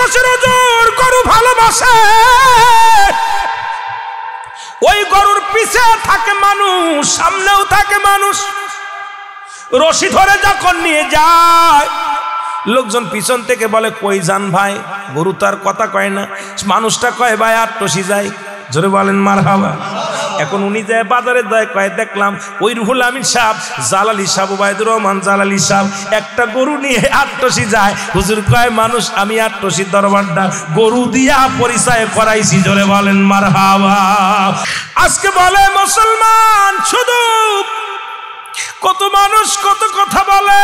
আট্টসির হুজুর গরু ভালোবাসে, ওই গরুর পিছে থাকে মানুষ, সামনেও থাকে মানুষ। রশি ধরে যখন নিয়ে যায়, লোকজন পিছন থেকে বলে কই যান ভাই? গরু তার কথা কয় না, মানুষটা কয় ভাই আট্টসি যাই। জোরে বলেন মারহাবা। এখন উনি যায় বাজারে যায়, কয় দেখলাম ওই রুহুল আমিন সাহেব, জালালি সাহেব, ওবায়দুর রহমান জালালি সাহেব একটা গরু নিয়ে আট্টসি যায়। হুজুর কয় মানুষ, আমি আট্টসির দরবারটা গরু দিয়া পরিচয় করাইছি। জোরে বলেন মারহাবা। আজকে বলে মুসলমান শুধু কত মানুষ কত কথা বলে,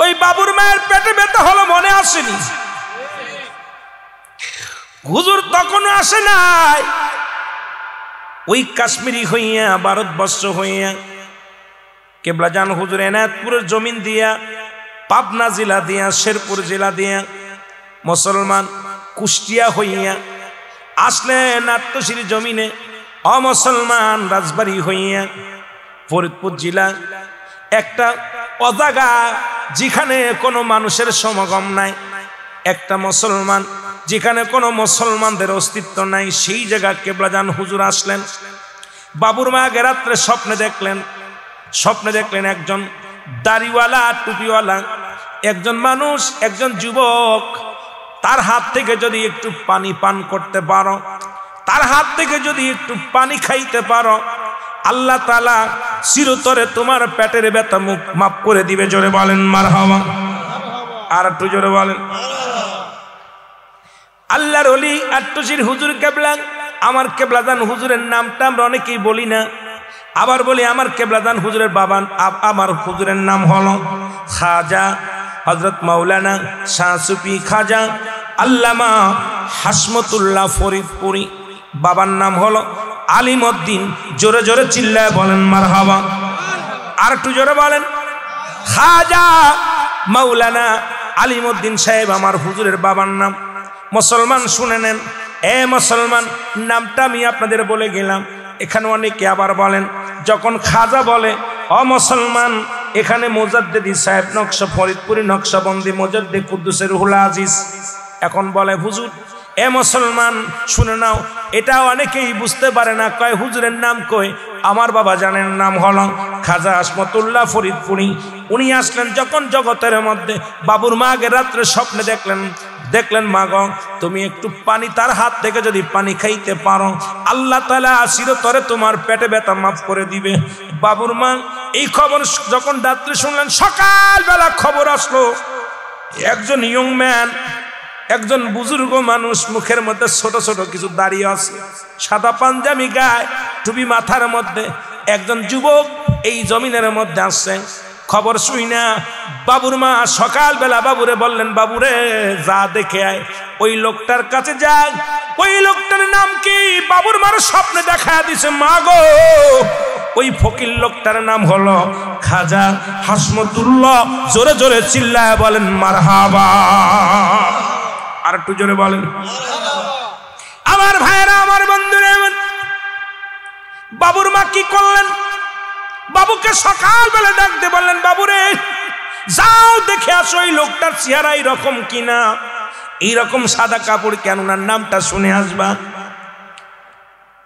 ওই বাবুর মায়ের পেটে ব্যথা হলো মনে আসেনি? হুজুর তখনও আসে নাই। ওই কাশ্মীরি হইয়া, ভারতবর্ষ হইয়া, কেবলাজান হুজুর এনায়েতপুরের জমিন দিয়া, পাবনা জেলা দিয়া, শেরপুর জেলা দিয়া মুসলমান কুষ্টিয়া হইয়া আসলেন আট্টসির জমিনে। অমুসলমান রাজবাড়ি হইয়া ফরিদপুর জেলা একটা অজাগা, যেখানে কোনো মানুষের সমাগম নাই, একটা মুসলমান যেখানে কোনো মুসলমানদের অস্তিত্ব নাই, সেই জায়গা কেবলাজান হুজুর আসলেন। বাবুর মা আগে রাত্রে স্বপ্নে দেখলেন একজন দাড়িওয়ালা টুপিওয়ালা একজন মানুষ, একজন যুবক, তার হাত থেকে যদি একটু পানি পান করতে পারো, তার হাত থেকে যদি একটু পানি খাইতে পারো, আল্লাহ তাআলা চিরতরে তোমার পেটের ব্যথা মুখ মাফ করে দিবে। জোরে বলেন মারহাবা। আর একটু জোরে বলেন। আল্লাহর ওলি আট্টসির হুজুর কেবলা, আমার কেবলাজান হুজুরের নামটা আমরা অনেকেই বলি না, আবার বলি আমার কেবলাজান হুজুরের বাবা, আমার হুজুরের নাম হলো খাজা হযরত মাওলানা শাহ সুফি খাজা আল্লামা হাসমতুল্লাহ ফরিদপুরি। বাবার নাম হলো আলিমউদ্দিন। জোরে জোরে চিল্লায় বলেন মারহাবা। আর একটু জোরে বলেন। খাজা মাওলানা আলিমউদ্দিন সাহেব আমার হুজুরের বাবার নাম। মুসলমান শুনে নেন, এ মুসলমান, নামটা আমি আপনাদের বলে গেলাম। এখানে অনেকে আবার বলেন, যখন খাজা বলে ও মুসলমান, এখানে মুজাদ্দিদি সাহেব নকশা ফরিদপুরি নকশাবন্দি মুজাদ্দিদ কুদ্দুসের রুহুল আজিজ। এখন বলে হুজুর, এ মুসলমান শুনে নাও, এটা অনেকেই বুঝতে পারে না, কয় হুজুরের নাম কই? আমার বাবা জানেন নাম হলো খাজা হাসমতুল্লাহ ফরিদপুরি। উনি আসলেন যখন জগতের মধ্যে, বাবুর মা আগে রাত্রে স্বপ্নে দেখলেন মা গো, তুমি একটু পানি, তার হাত থেকে যদি পানি খাইতে পারো, আল্লাহ তাআলা চিরতরে তোমার পেটে ব্যথা মাফ করে দিবে। বাবুর মা এই খবর যখন রাত্রে শুনলেন, সকালবেলা খবর আসলো একজন ইয়ং ম্যান, একজন বুজুর্গ মানুষ, মুখের মধ্যে ছোট ছোট কিছু দাড়ি আছে, সাদা পাঞ্জাবি গায়ে, টুপি মাথার মধ্যে, একজন যুবক এই জমিনের মধ্যে আসছে। খবর শুই না বাবুর মা সকালবেলা বাবুরে বললেন, বাবুরে যা দেখে আয়, ওই লোকটার কাছে যাক। ওই লোকটার নাম কি? বাবুর মার স্বপ্নে দেখা দিছে, মা গো, ওই ফকির লোকটার নাম হলো খাজা হাসমতুল্লাহ। জোরে জোরে চিল্লায় বলেন মারহাবা। আর একটু জোরে বলেন। আমার ভাইরা, আমার বন্ধুরা, বাবুর মা কি করলেন? বাবুকে সকালবেলা ডাকতে বললেন, বাবুরে যাও দেখে আসো ওই লোকটার চেহারা এইরকম কিনা, এইরকম সাদা কাপড় কেন, না নামটা শুনে আসবা।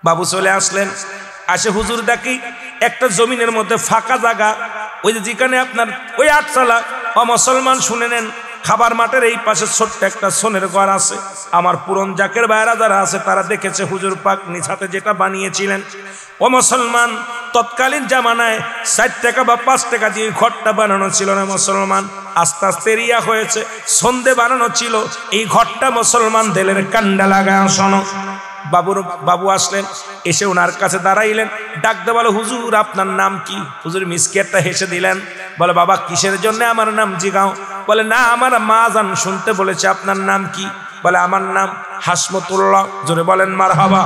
বাবু চলে আসলেন। আসে হুজুর দেখি একটা জমিনের মধ্যে ফাঁকা জায়গা, ওই যেখানে আপনার ওই আটচালা। ও মুসলমান শুনে নেন, খাবার মাঠের এই পাশে ছোট্ট একটা সোনের ঘর আছে। আমার পুরন জাকের ভাইরা যারা আছে তারা দেখেছে হুজুর পাক নিজ হাতে যেটা বানিয়েছিলেন। ও মুসলমান, তৎকালীন জামানায় 4 টাকা বা 5 টাকা দিয়ে ঘরটা বানানো ছিল না মুসলমান, আস্তে আস্তে এরিয়া হয়েছে, সন্ধে বানানো ছিল। এই ঘরটা মুসলমান দেলের কান্ডা লাগায়। শোনো, বাবু আসলেন, এসে ওনার কাছে দাঁড়াইলেন, ডাকতে বলে, হুজুর আপনার নাম কি? হুজুর মিসকি একটা হেসে দিলেন, বলে, বাবা কিসের জন্য আমার নাম জিগাও? বলে, না আমার মা জান শুনতে বলেছে। আপনার নাম কি? বলে, আমার নাম হাসমতুল্লাহ। জোরে বলেন মারহাবা।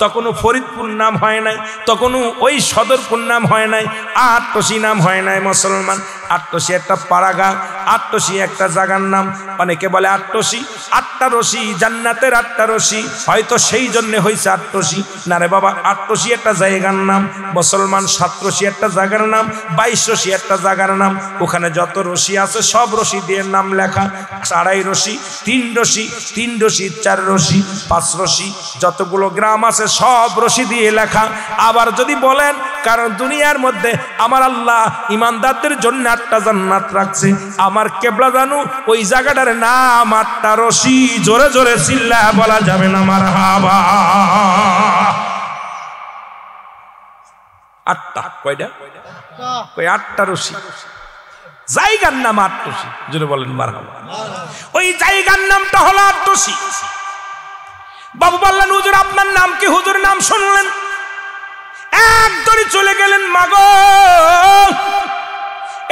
তখনও ফরিদপুর নাম হয় নাই, তখনও ওই সদরপুর নাম হয় নাই, আট্টসি নাম হয় নাই মুসলমান। আট্টসি একটা পাড়াগা, আট্টসি একটা জায়গার নাম। অনেকে বলে আট্টসি, আটটা রশি, জান্নাতের আটটা রশি, হয়তো সেই জন্য হয়েছে আট্টসি। না রে বাবা, আট্টসি একটা জায়গার নাম। মুসলমান সাতরশি একটা জায়গার নাম, 22 রশি একটা জায়গার নাম। ওখানে যত রশি আছে সব রশি দিয়ে নাম লেখা। 2.5 রশি, 3 রশি, 3 রশি, 4 রশি, 5 রশি, যতগুলো গ্রাম আছে সব রশি দিয়ে লেখা। আবার যদি বলেন কারণ দুনিয়ার মধ্যে আমার আল্লাহ ইমানদারদের জন্য 8টা জান্নাত রাখছে, আমার কেবলা জানু ওই জায়গাটার নাম 8টা রশি। জোরে জোরে চিল্লায়া বলা যাবে না মারহাবা। 8টা, কয়টা? ওই 8টা রশি, জায়গার নাম আট্টসি। জোরে বলেন মারহাবা। ওই জায়গার নামটা হলো আট্টসি। বাবু বললেন হুজুর আপনার নাম কি? হুজুর নাম শুনলেন, একদরই চলে গেলেন। মাগো,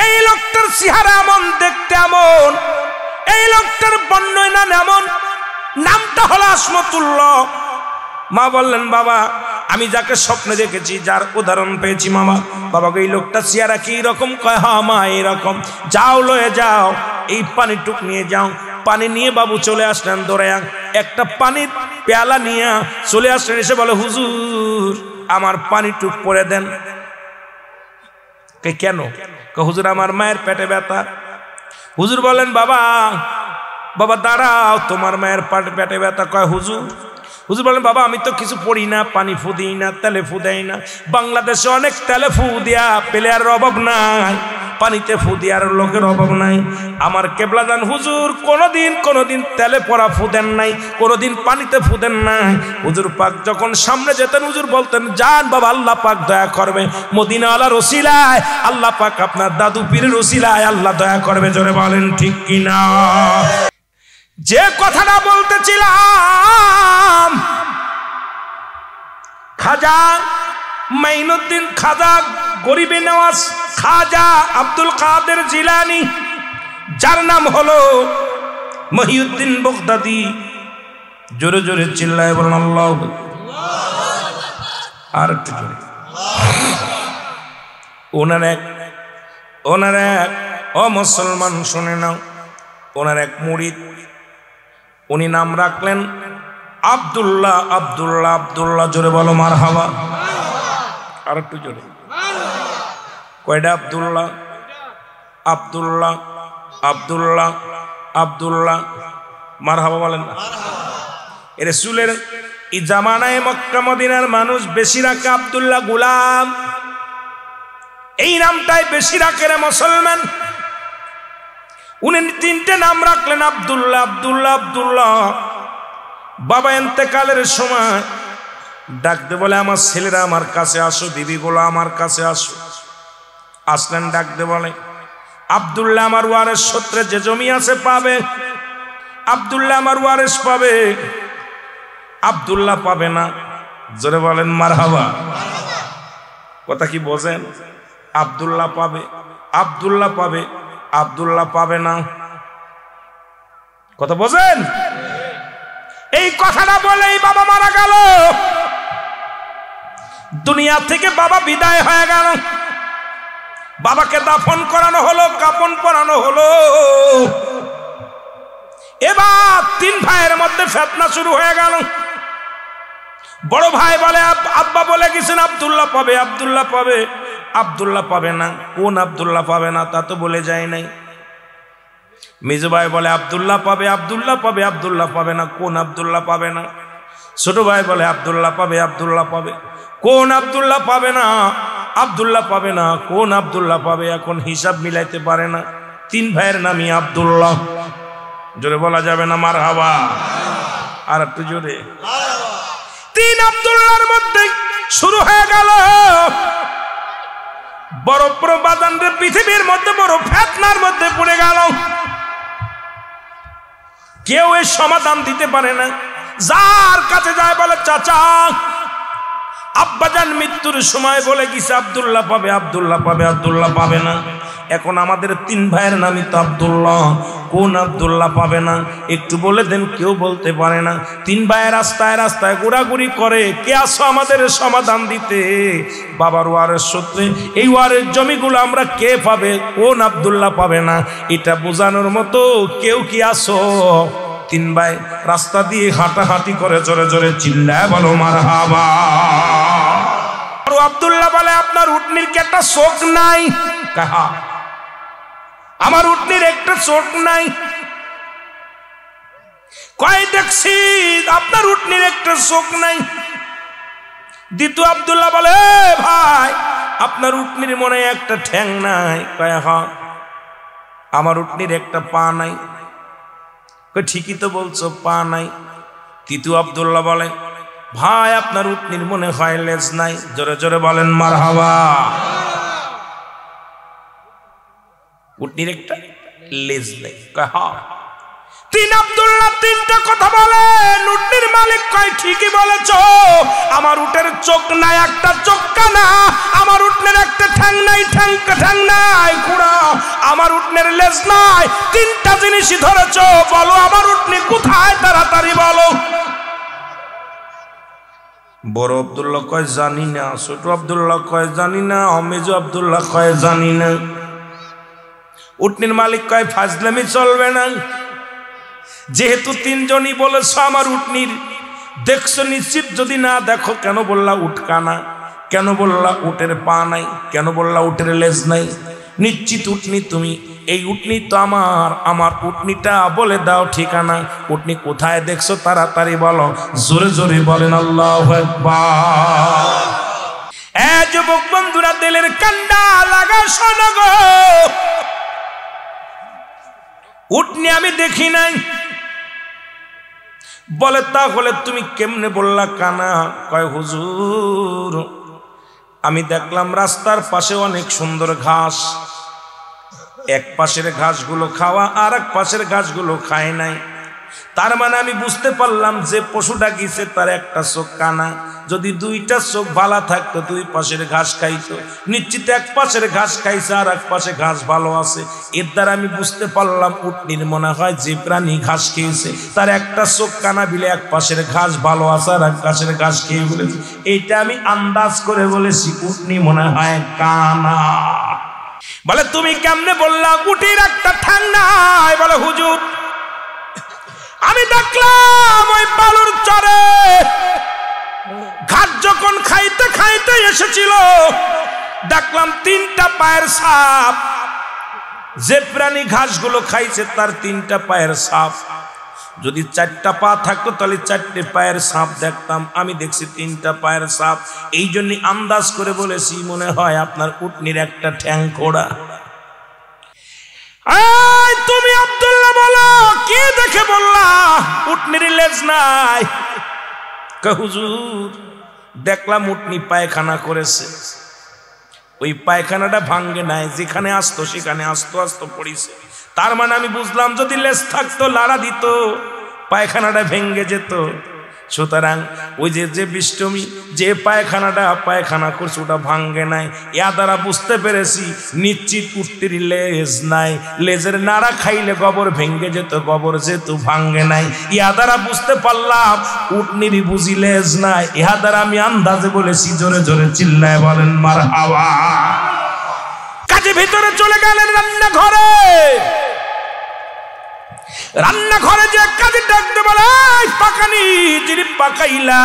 এই লোকটার চেহারা এমন, দেখতে এমন, এই লোকটার বর্ণনা এমন, নামটা হলো আসমতুল্লাহ। মা বললেন বাবা আমি যাকে স্বপ্নে দেখেছি, যার উদাহরণ পেয়েছি মামা, বাবাকে এই লোকটা চেহারা কি রকম? কয় হ্যাঁ মা এরকম। যাও লয়ে যাও, এই পানি টুক নিয়ে যাও। পানি নিয়ে বাবু চলে আসলেন দৌড়ায়া, একটা পানির পেয়ালা নিয়ে চলে আসলেন। এসে বলে হুজুর আমার পানি টুক করে দেন। কেন? হুজুর আমার মায়ের পেটে ব্যথা। হুজুর বলেন বাবা, বাবা দাঁড়াও, তোমার মায়ের পেটে ব্যথা। কয় হুজুর? হুজুর বলেন বাবা আমি তো কিছু পড়ি না, পানি ফু দিই না, তেলে ফু দেই না। বাংলাদেশে অনেক তেলে ফু দেয়া প্লেয়ারের অভাব নাই, পানিতে ফু দেওয়ার লোকের অভাব নাই। আমার কেবলা জান হুজুর কোনোদিন তেলে পড়া ফু দেন নাই, কোনোদিন পানিতে ফু দেন নাই। হুজুর পাক যখন সামনে যেতেন হুজুর বলতেন যান বাবা, আল্লাহ পাক দয়া করবে, মদিনাওয়ালার ওসিলায় আল্লাহ পাক আপনার দাদু পীরের ওসিলায় আল্লাহ দয়া করবে। জোরে বলেন ঠিক কিনা? যে কথাটা বলতেছিলাম, খাজা মাইনুদ্দিন, খাজা গরিবে নওয়াজ, খাজা আব্দুল কাদের জিলানী, যার নাম হলো মহিউদ্দিন বগদাদি। জোরে জোরে চিল্লায় বলেন আল্লাহ। আর একটু জোরে। ওনার এক ও মুসলমান শুনে নাও, ওনার এক মুরিদ, উনি নাম রাখলেন আব্দুল্লাহ। আব্দুল্লাহ আব্দুল্লাহ, জোরে বলো মারহাবা। আর একটু জোরে। কয়টা আব্দুল্লাহ? আব্দুল্লাহ আব্দুল্লাহ আব্দুল্লাহ, মারহাবা বলেন না। রাসূলের এই জামানায় মক্কা মদিনার মানুষ বেশি রাখে আব্দুল্লাহ গোলাম, এই নামটাই বেশি রাখে রে মুসলমান। উনি 3টে নাম রাখলেন আব্দুল্লাহ আব্দুল্লাহ আব্দুল্লাহ। বাবা ইন্তেকালের সময় ডাকতে বলে আমার ছেলেরা আমার কাছে আসো, বিবিগুলো আমার কাছে আসো। আসলেন, ডাকতে বলে আব্দুল্লাহ আমার ওয়ারেস সূত্রে যে জমি আছে পাবে, আব্দুল্লাহ আমার ওয়ারেস পাবে, আব্দুল্লাহ পাবে না। জোরে বলেন মারহাবা। কথা কি বোঝেন? আব্দুল্লাহ পাবে, আব্দুল্লাহ পাবে, আব্দুল্লাহ পাবে না। কথা বোঝেন? এই কথাটা বলেই বাবা মারা গেল, দুনিয়া থেকে বাবা বিদায় হয়ে গেল। বাবাকে দাফন করানো হলো, কাফন পরানো হলো। এবার 3 ভাইয়ের মধ্যে ফিতনা শুরু হয়ে গেল। বড় ভাই বলে আব্বা বলে গেছেন আব্দুল্লাহ পাবে, আব্দুল্লাহ পাবে, আব্দুল্লাহ পাবে না। কোন আব্দুল্লাহ পাবে না তা তো বলে যায় নাই। মেজো ভাই বলে আব্দুল্লাহ পাবে, আব্দুল্লাহ পাবে, আব্দুল্লাহ পাবে না। কোন আব্দুল্লাহ পাবে না? ছোট ভাই বলে আব্দুল্লাহ পাবে, আব্দুল্লাহ পাবে। কোন আব্দুল্লাহ পাবে না? আব্দুল্লাহ পাবে না। কোন আব্দুল্লাহ পাবে? এখন হিসাব মিলাইতে পারে না। 3 ভাইয়ের নামই আব্দুল্লাহ। জোরে বলা যাবে না মারহাবা? আর একটু জোরে। 3 আব্দুল্লাহর মধ্যে শুরু হয়ে গেল বড় প্রবাদনরে, পৃথিবীর মধ্যে বড় ফিতনার মধ্যে পড়ে গেল। কেউ এর সমাধান দিতে পারে না। যার কাছে যায় বলে চাচা আব্বাজান মৃত্যুর সময় বলে গেছে আব্দুল্লাহ পাবে, আব্দুল্লাহ পাবে, আব্দুল্লাহ পাবে না। এখন আমাদের 3 ভাইয়ের নামই তো আব্দুল্লাহ, কোন আব্দুল্লাহ পাবে না একটু বলে দেন? কেউ বলতে পারে না। 3 ভাই রাস্তায় রাস্তায় ঘোরাঘুরি করে, কে আসো আমাদের সমাধান দিতে? বাবার ওয়ারের সূত্রে এই ওয়ারের জমিগুলো আমরা কে পাবে, কোন আব্দুল্লাহ পাবে না, এটা বোঝানোর মতো কেউ কি আসো? 3 ভাই রাস্তা দিয়ে হাঁটাহাঁটি করে জোরে জোরে চিল্লায় বলো মারহাবা। আব্দুল্লাহ বলে, আপনার উটনির কি একটা চোখ নাই? কাহা, আমার উটনির একটা চোখ নাই। কয় দেখছি আপনার উটনির একটা চোখ নাই। দ্বিতীয় আব্দুল্লাহ বলে, ভাই আপনার উটনির মনে একটা ঠ্যাং নাই? কয় হ্যাঁ। আমার উটনির একটা পা নাই। কয় ঠিকই তো বলছো, পা নাই। তৃতীয় আব্দুল্লাহ বলে, ভাই আপনার উটনির মনে হয় লেজ নাই। জোরে জোরে বলেন মারহাবা। উটনির একটা লেজ নেই। হ্যাঁ। 3 আব্দুল্লাহ 3টা কথা বলেন। উটনির মালিক কয় ঠিকই বলেছো, আমার উটের চোখ নাই, একটা চোখ কানা। আমার উটনের একটা ঠ্যাং নাই, ঠ্যাং নাই খুড়া। আমার উটনের লেজ নাই। 3টা জিনিসই ধরেছো, বলো আমার উটনি কোথায়, তাড়াতাড়ি বলো। বড় আব্দুল্লাহ কয় জানি না, ছোট আব্দুল্লাহ কয় জানি না, মেজো আব্দুল্লাহ কয় জানি না। উটনির মালিক কয় ফাজলামি চলবে না, যেহেতু 3 জনই বলেছ আমার উটনির দেখছো নিশ্চিত, যদি না দেখো কেন বললা উট কানা, কেন বললা উটের পা নাই, কেন বললা উটের লেজ নাই? নিশ্চিত উটনি তুমি। এই উটনি তো আমার উটনিটা বলে দাও ঠিকানা। উটনি কোথায় দেখছো তাড়াতাড়ি বলো। জোরে জোরে বলেন আল্লাহু আকবার। এ যুবক বন্ধুরা, দিলের কান্ডা লাগা শোনো গো, উটনি আমি দেখি নাই। বলে তাহলে তুমি কেমনে বললা কানা? কয় হুজুর আমি দেখলাম রাস্তার পাশে অনেক সুন্দর ঘাস, এক পাশের ঘাসগুলো খাওয়া আর এক পাশের ঘাসগুলো খায় নাই। তার মানে আমি বুঝতে পারলাম যে পশুটা গিয়েছে তার একটা চোখ কানা। যদি 2টা চোখ ভালো থাকতো 2 পাশের ঘাস খাইতো। নিশ্চিত এক পাশের ঘাস খাইছে আর এক পাশে ঘাস ভালো আছে। এর দ্বারা আমি বুঝতে পারলাম উটনির মনে হয় যে প্রাণী ঘাস খেয়েছে তার একটা চোখ কানা বিলে এক পাশের ঘাস ভালো আছে আর এক পাশের ঘাস খেয়ে বলেছে। এইটা আমি আন্দাজ করে বলেছি উটনি মনে হয় কানা। বলে তুমি কেমনে বললা উটির একটা ঠ্যাং নাই? বলে হুজুর আমি দেখলাম ওই বালুর চরে ঘাস যখন খাইতে খাইতে এসেছিল, দেখলাম 3টা পায়ের ছাপ। যে প্রাণী ঘাসগুলো খাইছে তার 3টা পায়ের ছাপ। যদি 4টা পা থাকতো তাহলে 4টে পায়ের ছাপ দেখতাম। আমি দেখছি 3টা পায়ের ছাপ। এই জন্য আন্দাজ করে বলেছি মনে হয় আপনার উটনির একটা ঠ্যাং খোড়া। তুমি আব্দুল্লাহ বলো কি দেখে বললা উটনির লেজ নাই? হুজুর দেখলাম উটনি পায়খানা করেছে, ওই পায়খানাটা ভাঙ্গে নাই, যেখানে আসতো সেখানে আস্ত আস্ত পড়িছে। তার মানে আমি বুঝলাম যদি লেজ থাকতো লাড়া দিত পায়খানাটা ভেঙ্গে যেত। সুতরাং ওই যে বিষ্টমী যে পায়খানা করছে ওটা ভাঙ্গে নাই। ইয়া দ্বারা বুঝতে পেরেছি নিশ্চিত উটনির লেজ নাই। লেজের নাড়া খাইলে গোবর ভেঙ্গে যেত, গোবর যেহেতু ভাঙ্গে নাই। ইয়া দ্বারা বুঝতে পারলাম উটনির বুঝি লেজ নাই। ইহা দ্বারা আমি আন্দাজে বলেছি। জোরে জোরে চিল্লায় বলেন মারহাবা। কাজে ভিতরে চলে গেলেন রান্নাঘরে। রান্নাঘরে যে কাজে ডাকতে বলে পাকানি যিনি পাকাইলা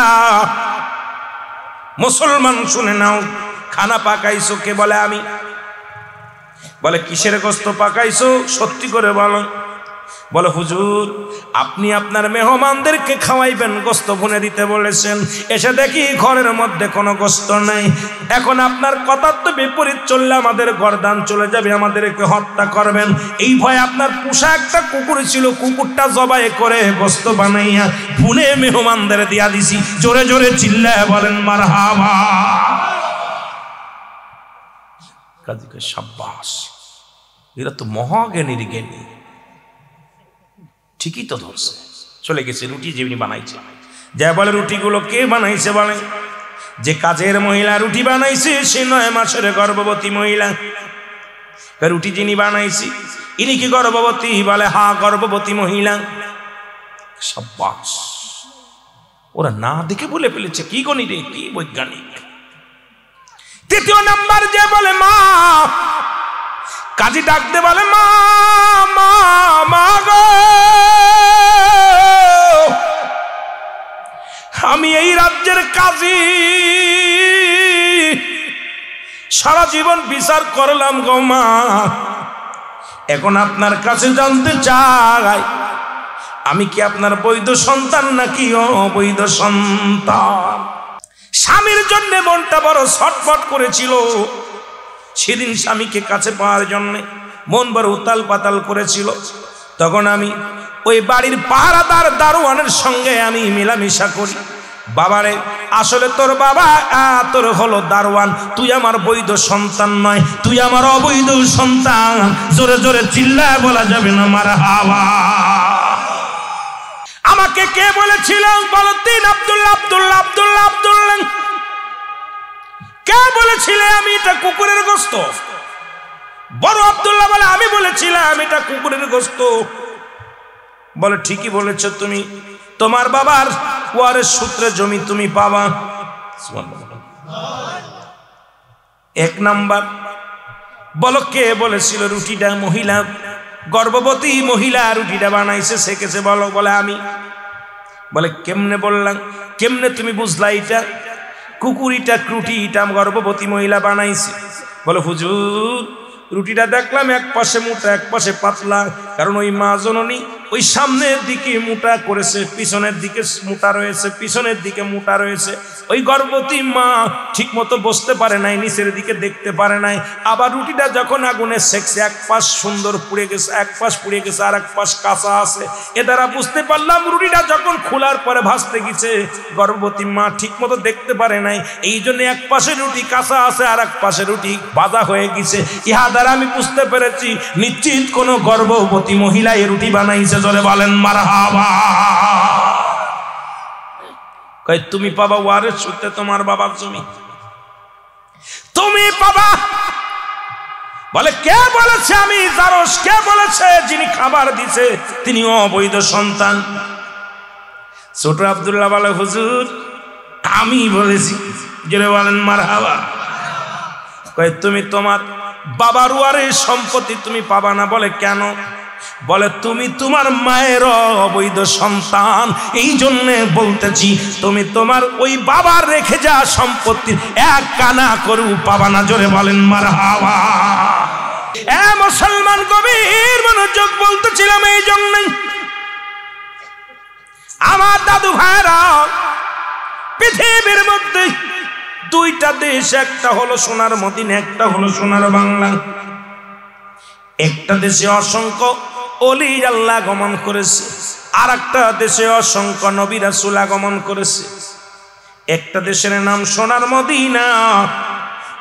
মুসলমান শুনে নাও, খানা পাকাইছো কে? বলে আমি। বলে কিসের গোস্ত পাকাইছো? সত্যি করে বলো। বলে হুজুর আপনি আপনার মেহমানদেরকে খাওয়াইবেন, গোস্ত ভুনে দিতে বলেছেন, এসে দেখি ঘরের মধ্যে কোনো গোস্ত নেই। এখন আপনার কথার তো বিপরীত চললে আমাদের গর্দান চলে যাবে, আমাদেরকে হত্যা করবেন। এই ভয়ে আপনার পোষা একটা কুকুর ছিল, কুকুরটা জবাই করে গোস্ত বানাইয়া ভুনে মেহমানদের দিয়া দিছি। জোরে জোরে চিল্লায় বলেন মারহাবা। কাজীকে সাব্বাস, এরা তো মহাজ্ঞানীর জ্ঞানী। ঠিকই তো ধরছে। চলে গেছে রুটি যেমনি বানাইছে, যা বলে রুটিগুলো কে বানাইছে? বলে যে কাজের মহিলা রুটি বানাইছে সে 9 মাসের গর্ভবতী মহিলা। রুটি যিনি বানাইছি ইনি কি গর্ভবতী? বলে হ্যাঁ গর্ভবতী মহিলা। সাব্বাস, ওরা না দেখে বলে ফেলেছে। কি গণি রে, কি বৈজ্ঞানিক। তৃতীয় নাম্বার যে বলে মা, কাজী ডাকতে বলে মা মা মা গো, আমি এই রাজ্যের কাজী, সারা জীবন বিচার করলাম গো মা, এখন আপনার কাছে জানতে চাই আমি কি আপনার বৈধ সন্তান নাকি অবৈধ সন্তান? স্বামীর জন্য মনটা বড় ছটফট করেছিল সেদিন, স্বামীকে কাছে পাওয়ার জন্য মন বড় উতাল পাতাল করেছিল। তখন আমি ওই বাড়ির পাহারাদার দারোয়ানের সঙ্গে আমি মেলামেশা করি। বাবারে, আসলে তোর বাবা তোর হলো দারোয়ান, তুই আমার বৈধ সন্তান নয়, তুই আমার অবৈধ সন্তান। জোরে জোরে চিল্লায় বলা যাবে না মারহাবা। আমাকে কে বলেছিল? বলো তিন আব্দুল্লাহ আব্দুল্লাহ আব্দুল্লাহ আব্দুল্লাহ। কে বলেছিলে আমি এটা কুকুরের গোস্ত? বড় আব্দুল্লাহ বলে আমি বলেছিলাম এটা কুকুরের গোস্ত। বলে ঠিকই বলেছ তুমি, তোমার বাবার ওয়ারেস সূত্রে জমি তুমি পাবা। এক নাম্বার। বলো কে বলেছিল রুটিটা? মহিলা, গর্ভবতী মহিলা রুটিটা বানাইছে, সেকেছে। বলো। বলে আমি। বলে কেমনে? বললাম কেমনে তুমি বুঝলা এটা কুকুরিটা রুটিটা গর্ভবতী মহিলা বানাইছে? বলে হুজুর, রুটিটা দেখলাম এক পাশে মোটা এক পাশে পাতলা, কারণ ওই মা জননী ওই সামনের দিকে মোটা করেছে, পিছনের দিকে মোটা রয়েছে, পিছনের দিকে মোটা রয়েছে। ওই গর্ভবতী মা ঠিক মতো বসতে পারে নাই, নিচের দিকে দেখতে পারে নাই। আবার রুটিটা যখন আগুনে সেকছে, এক পাশ সুন্দর পুড়ে গেছে, এক পাশ পুড়ে গেছে, আর এক পাশ কাঁচা আছে। এ দ্বারা বুঝতে পারলাম রুটিটা যখন খোলার পরে ভাসতে গেছে, গর্ভবতী মা ঠিক মতো দেখতে পারে নাই, এই জন্য এক পাশে রুটি কাঁচা আছে, আর এক পাশে রুটি ভাজা হয়ে গেছে। ইহা দ্বারা আমি বুঝতে পেরেছি নিশ্চিত কোনো গর্ভবতী মহিলা এই রুটি বানাইছে। জোরে বলেন মারহাবা। কই তুমি পাবা ওয়ারেস সূত্রে তোমার বাবার জমি, তুমি পাবা। বলে কে বলেছে আমি জারস? কে বলেছে? যিনি খাবার দিছে তিনি অবৈধ সন্তান। ছোট আব্দুল্লাহ বলে হুজুর আমি বলেছি। জোরে বলেন মারহাবা। কই তুমি তোমার বাবার ওয়ারেস সম্পত্তি তুমি পাবা না। বলে কেন? বলে তুমি তোমার মায়ের অবৈধ সন্তান, এই জন্য বলতেছি তুমি তোমার ওই বাবার রেখে যা সম্পত্তির এক কানা করেও পাবা না। জোরে বলেন মারহাবা। এ মুসলমান, গভীর মনোযোগ বলতেছিলাম এই জন্য। আমার দাদু ভাইরা, পৃথিবীর মধ্যে দুইটা দেশ, একটা হলো সোনার মদিনা, একটা হলো সোনার বাংলা। একটা দেশে অসংখ্য ওলি আল্লাহ আগমন করেছে, আর একটা দেশে অসংখ্য নবী রাসূল আগমন করেছে। একটা দেশের নাম সোনার মদিনা,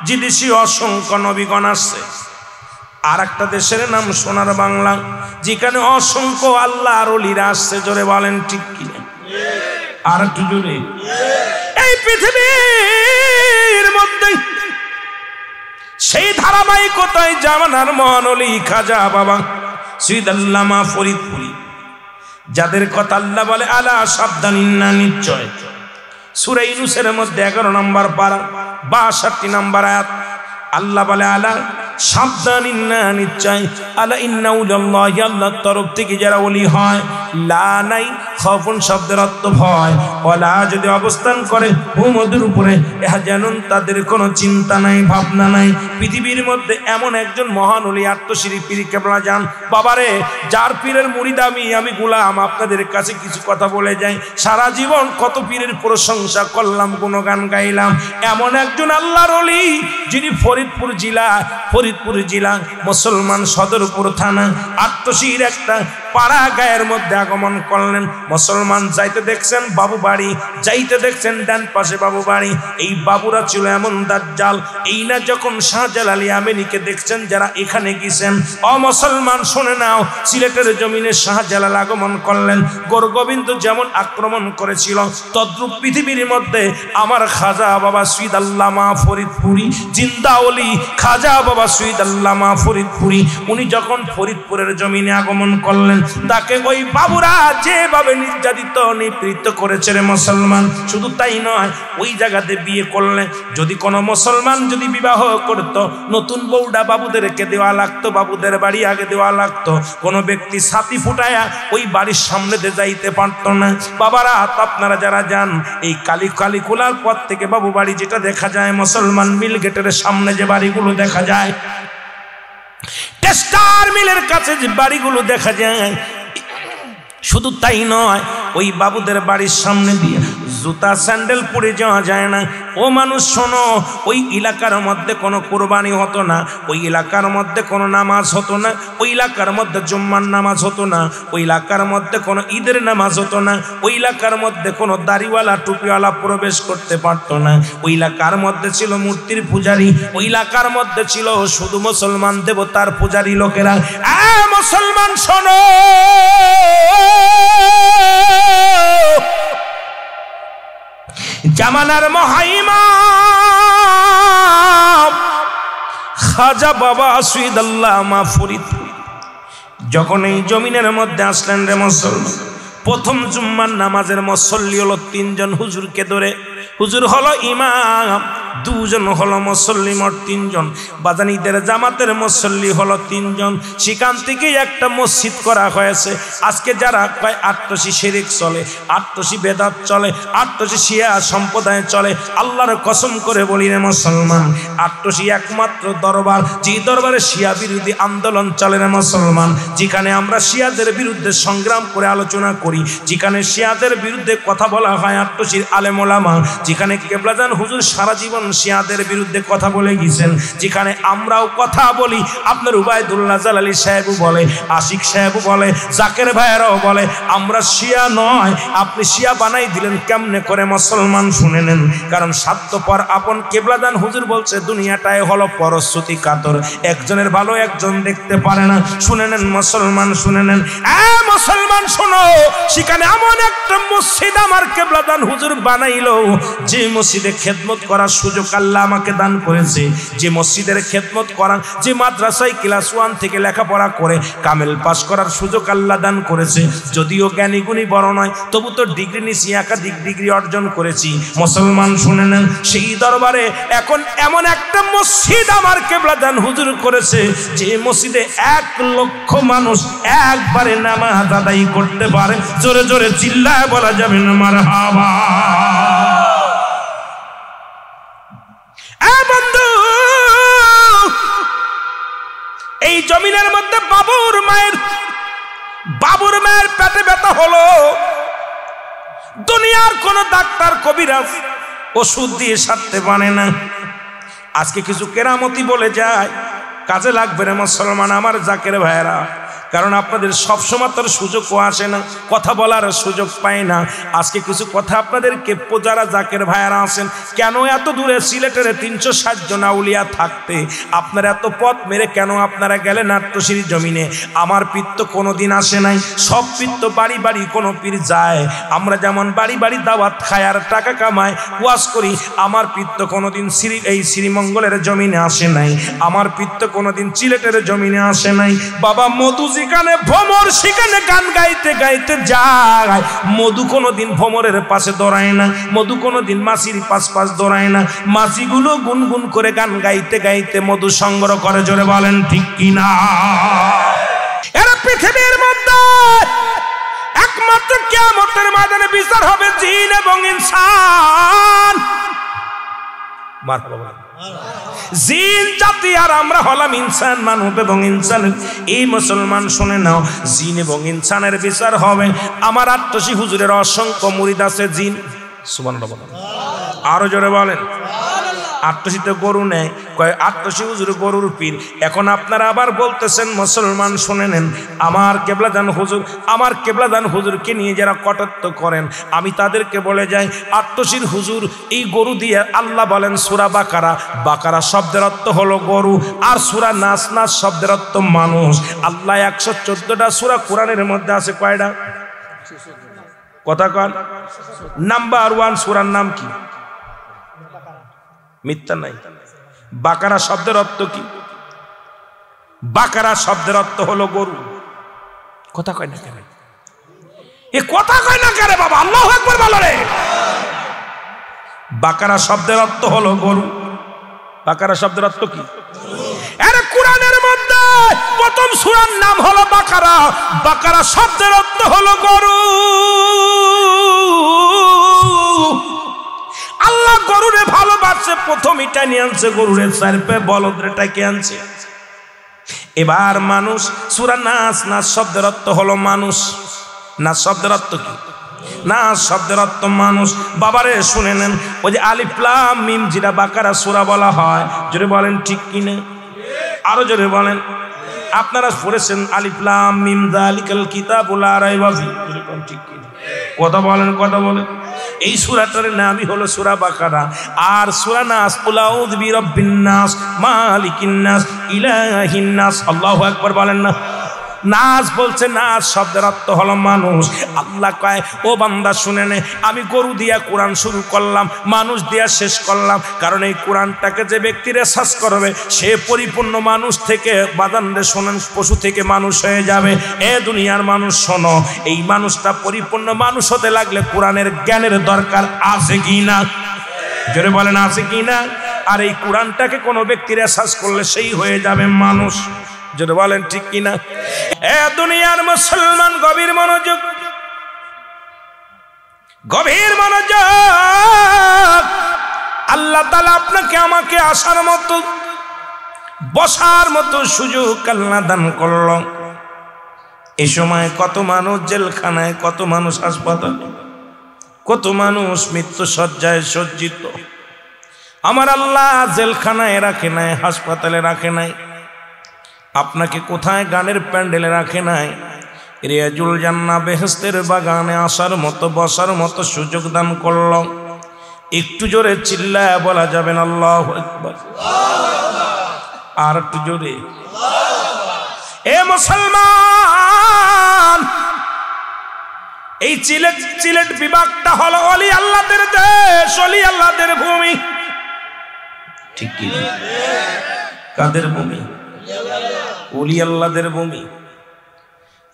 যে দেশে অসংখ্য নবীগণ আসছে। আর একটা দেশের নাম সোনার বাংলা, যেখানে অসংখ্য আল্লাহর ওলিরা আসছে। জোরে বলেন ঠিক কিনা? আর একটু জোরে। এই পৃথিবীর মধ্যে সেই ধারাবাহিকতায় জামানার মহান ওলি খাজা বাবা সৈয়দ আল্লামা ফরিদপুরি, যাদের কথা আল্লাহ বলে আলা সাবধানিন্না, নিশ্চয়। সূরা ইউনূসের মধ্যে 11 নম্বর পারা 62 নম্বর আয়াত আল্লাহ বলে আলা সাবধানিন্না, নিশ্চয়। আলা ইন্না উলিয়াল্লাহি, আল্লাহর তরফ থেকে যারা ওলি হয়, লা নাই খাউফুন শব্দের অর্থ ভয়, ওয়ালা যদি অবস্থান করে হুমদের উপরে ইহজানুন, তাদের কোনো চিন্তা নাই, ভাবনা নাই। পৃথিবীর মধ্যে এমন একজন মহান ওলি আত্মশ্রী পীর কেবলা যান। বাবারে, যার পীরের মুরিদ আমি গোলাম, আপনাদের কাছে কিছু কথা বলে যাই। সারা জীবন কত পীরের প্রশংসা করলাম, গুণগান গাইলাম। এমন একজন আল্লাহর ওলি যিনি ফরিদপুর জেলা মুসলমান সদরপুর থানা আত্মশীর একটা পাড়া গায়ের মধ্যে আগমন করলেন। মুসলমান যাইতে দেখছেন বাবু বাড়ি, যাইতে দেখছেন ডান পাশে বাবু বাড়ি। এই বাবুরা ছিল এমন দাজ্জাল। এই না যখন শাহজালালি আমেরিকে দেখছেন যারা এখানে গেছেন, ও মুসলমান শুনে নাও, সিলেটের জমিনে শাহজালাল আগমন করলেন। গোরগোবিন্দ যেমন আক্রমণ করেছিল তদ্রূপ পৃথিবীর মধ্যে আমার খাজা বাবা শহীদ আল্লামা ফরিদপুরি জিন্দা ওলি খাজা বাবা শহীদ আল্লামা ফরিদপুরি, উনি যখন ফরিদপুরের জমিনে আগমন করলেন, তাকে ওই বাবুরা যেভাবে নির্যাতিত নিপীড়িত করেছে রে মুসলমান। শুধু তাই নয়, ওই জায়গাতে বিয়ে করলে যদি কোনো মুসলমান যদি বিবাহ করত, নতুন বউটা বাবুদেরকে দেওয়া লাগতো, বাবুদের বাড়ি আগে দেওয়া লাগতো। কোনো ব্যক্তি ছাতি ফুটায়া ওই বাড়ির সামনে দিয়ে যাইতে পারত না। বাবারা, আপনারা যারা যান এই কালীকুলার পর থেকে বাবু বাড়ি যেটা দেখা যায়, মুসলমান মিল গেটের সামনে যে বাড়িগুলো দেখা যায়, টেস্টার মিলের কাছে যে বাড়িগুলো দেখা যায়, শুধু তাই নয়, ওই বাবুদের বাড়ির সামনে দিয়ে জুতা স্যান্ডেল পরে যাওয়া যায় না। ও মানুষ শোনো, ওই এলাকার মধ্যে কোনো কোরবানি হতো না, ওই এলাকার মধ্যে কোনো নামাজ হতো না, ওই এলাকার মধ্যে জুম্মার নামাজ হতো না, ওই এলাকার মধ্যে কোনো ঈদের নামাজ হতো না, ওই এলাকার মধ্যে কোনো দাড়িওয়ালা টুপিওয়ালা প্রবেশ করতে পারতো না। ওই এলাকার মধ্যে ছিল মূর্তির পূজারী, ওই এলাকার মধ্যে ছিল শুধু মুসলমান দেবতার পূজারী লোকেরা। মুসলমান শোনো, জামানার মহাইমাম খাজা বাবা শহীদ আল্লামা ফরিদপুরি যখন এই জমিনের মধ্যে আসলেন রে মুসলমান, প্রথম জুম্মার নামাজের মুসল্লি হলো 3 জন হুজুরকে ধরে। হুজুর হলো ইমাম, 2 জন হলো মুসল্লি, মোট 3 জন। বাজানীদের জামাতের মুসল্লি হলো 3 জন। সেখান থেকে একটা মসজিদ করা হয়েছে। আজকে যারা কয় আট্টসি শিরিক চলে, আট্টসি বেদাত চলে, আট্টসি শিয়া সম্প্রদায় চলে, আল্লাহর কসম করে বলি রে মুসলমান, আট্টসি একমাত্র দরবার যে দরবারে শিয়া বিরোধী আন্দোলন চলে রে মুসলমান, যেখানে আমরা শিয়াদের বিরুদ্ধে সংগ্রাম করে আলোচনা করি, যেখানে শিয়াদের বিরুদ্ধে কথা বলা হয় আট্টসির আলেম ওলামা, যেখানে কেবলাজান হুজুর সারা জীবন শিয়াদের বিরুদ্ধে কথা বলে গেছেন, যেখানে আমরাও কথা বলি। আপনার উবাইদুল্লাহ জালালি সাহেবও বলে, আশিক সাহেবও বলে, জাকের ভাইয়েরাও বলে আমরা শিয়া নয়। আপনি শিয়া বানাই দিলেন কেমনে করে মুসলমান? শুনে নেন, কারণ স্বার্থপর আপন কেবলাদান হুজুর বলছে দুনিয়াটাই হলো পরশ্রুতি কাতর, একজনের ভালো একজন দেখতে পারে না। শুনে নেন মুসলমান, শুনে নেন, মুসলমান শোনো, সেখানে এমন একটা মসজিদ আমার কেবলাদান হুজুর বানাইলো, যে মসজিদে খেদমত করার সুযোগ আল্লাহ আমাকে দান করেছে, যে মসজিদের খেদমত করা, যে মাদ্রাসায় ক্লাস 1 থেকে লেখাপড়া করে কামেল পাস করার সুযোগ আল্লাহ দান করেছে। যদিও জ্ঞানী গুণী বড় নয়, তবু তো ডিগ্রি নিছি, একাধিক ডিগ্রি অর্জন করেছি। মুসলমান শুনে নেন, সেই দরবারে এখন এমন একটা মসজিদ আমার কেবলাদান হুজুর করেছে, যে মসজিদে 1 লক্ষ মানুষ একবারে নামাজ আদায় করতে পারে। জোরে জোরে চিল্লায় বলা যাবে না মারহাবা। বন্ধু, এই জমিনের মধ্যে বাবুর মায়ের পেটে ব্যথা হলো। দুনিয়ার কোন ডাক্তার কবিরাজ ওষুধ দিয়ে সারতে পারে না। আজকে কিছু কেরামতি বলে যায়, কাজে লাগবে রে মুসলমান আমার জাকের ভাইয়েরা, কারণ আপনাদের সবসময় তোর সুযোগও আসে না, কথা বলার সুযোগ পায় না। আজকে কিছু কথা আপনাদেরকে যারা জাকের ভাইয়ারা আছেন, কেন এত দূরে সিলেটের 360 জন আউলিয়া থাকতে আপনারা এত পথ মেরে কেন আপনারা গেলেন আট্টসির জমিনে? আমার পীর তো কোনোদিন আসে নাই, সব পীর তো বাড়ি বাড়ি কোনো পীর যায়। আমরা যেমন বাড়ি বাড়ি দাওয়াত খাই আর টাকা কামাই, ওয়াজ করি, আমার পীর তো কোনোদিন এই শ্রীমঙ্গলের জমিনে আসে নাই, আমার পীর তো কোনোদিন সিলেটের জমিনে আসে নাই। বাবা মধু যেখানে ভ্রমর সেখানে গান গাইতে গাইতে যায়, মধু কোনোদিন ভ্রমরের পাশে দৌড়ায় না, মধু কোনোদিন মাছির পাশ দৌড়ায় না। মাছিগুলো গুনগুন করে গান গাইতে গাইতে মধু সংগ্রহ করে। জোরে বলেন ঠিক কিনা? এরা পৃথিবীর মধ্যে একমাত্র কিয়ামতের ময়দানে বিচার হবে জিন এবং ইনসান। মারহাবা। জিন জাতি আর আমরা হলাম ইনসান, মানব এবং ইনসানের। এই মুসলমান শুনে নাও, জিন এবং ইনসানের বিচার হবে। আমার আট্টসি হুজুরের অসংখ্য মুরিদ আছে জিন। সুবহানাল্লাহ বলেন, আরো জোরে বলেন। আট্টশিতে গরু নেয়, কয় আট্টশি হুজুর গরুর পীর। এখন আপনারা আবার বলতেছেন মুসলমান শুনে নেন, আমার কেবলাদান হুজুর, আমার কেবলাদান হুজুরকে নিয়ে যারা কটাক্ষ করেন, আমি তাদেরকে বলে যাই আট্টশির হুজুর এই গরু দিয়ে আল্লাহ বলেন সূরা বাকারা, বাকারা শব্দের অর্থ হলো গরু, আর সূরা নাস, নাস শব্দের অর্থ মানুষ। আল্লাহ 114টা সূরা কোরআনের মধ্যে আছে কয়টা? কথা কন। নাম্বার 1 সূরার নাম কি? মিথ্যা নাই। বাকারা শব্দের অর্থ কি? বাকারা শব্দের অর্থ হলো গরু। কথা কয় না কেন? এ কথা কয় না কেন বাবা? আল্লাহু আকবার বলো রে। বাকারা শব্দের অর্থ হলো গরু। বাকারা শব্দের অর্থ কি? আরে কোরআনের মধ্যে প্রথম সূরার নাম হলো বাকারা। বাকারা শব্দের অর্থ হলো গরু। আল্লাহ গরুরে ভালোবাসে, প্রথম এটা নিয়ে আনছে গরুরে, 4 পায়ে বলদটা কে আনছে। এবার মানুষ, সূরা নাস, নাস শব্দের অর্থ হলো মানুষ। নাস শব্দের অর্থ কি? নাস শব্দের অর্থ মানুষ। বাবারে শুনে নেন, ওই যে আলিফ লাম মিম যেটা বাকারা সূরা বলা হয়, জোরে বলেন ঠিক কিনা? আরো জোরে বলেন। আপনারা পড়েছেন আলিফ লাম মিম যালিকাল কিতাবু লা রাইবা ফিহি, জোরে বলেন ঠিক কিনা? কথা বলেন, কথা বলেন। এই সূরাটার নামই হলো সূরা বাকারা। আর সূরা নাস, কুল আউযু বিরাব্বিন নাস মালিকিন নাস ইলাহিন নাস। আল্লাহু আকবার বলেন না? নাস বলছে, নাস শব্দের অর্থ হলো মানুষ। আল্লাহ কয় ও বান্দা শুনে নে, আমি গরু দিয়া কোরআন শুরু করলাম, মানুষ দিয়া শেষ করলাম, কারণ এই কোরআনটাকে যে ব্যক্তি রিসার্চ করবে সে পরিপূর্ণ মানুষ থেকে, বাদানরে শোনেন, পশু থেকে মানুষ হয়ে যাবে। এ দুনিয়ার মানুষ শোনো, এই মানুষটা পরিপূর্ণ মানুষ হতে লাগলে কোরআনের জ্ঞানের দরকার আছে কি না? জোরে বলেন আছে কি না? আর এই কোরআনটাকে কোনো ব্যক্তি রিসার্চ করলে সেই হয়ে যাবে মানুষ। যদি বলেন ঠিক কিনা? এ দুনিয়ার মুসলমান গভীর মনোযোগ, গভীর মনোযোগ। আল্লাহ তাআলা আপনাকে আমাকে আসার মতো, বসার মতো সুযোগ আল্লাহ দান করল। এই সময় কত মানুষ জেলখানায়, কত মানুষ হাসপাতালে, কত মানুষ মৃত্যু শয্যায় সজ্জিত। আমার আল্লাহ জেলখানায় রাখে নাই, হাসপাতালে রাখে নাই, আপনাকে কোথায় গানের প্যান্ডেলে রাখে নাই, রিয়াজুল জান্নাহ বেহেশতের বাগানে আসার মতো, বসার মতো সুযোগ দান করল। একটু জোরে চিল্লায় বলা যাবে না আল্লাহু আকবার? আর একটু জোরে। এ মুসলমান, এই সিলেট বিভাগটা হলো ওলি আল্লাহদের দেশ, ওলি আল্লাহদের ভূমি। ঠিক কি? কাদের ভূমি? ওলি আল্লাহদের ভূমি।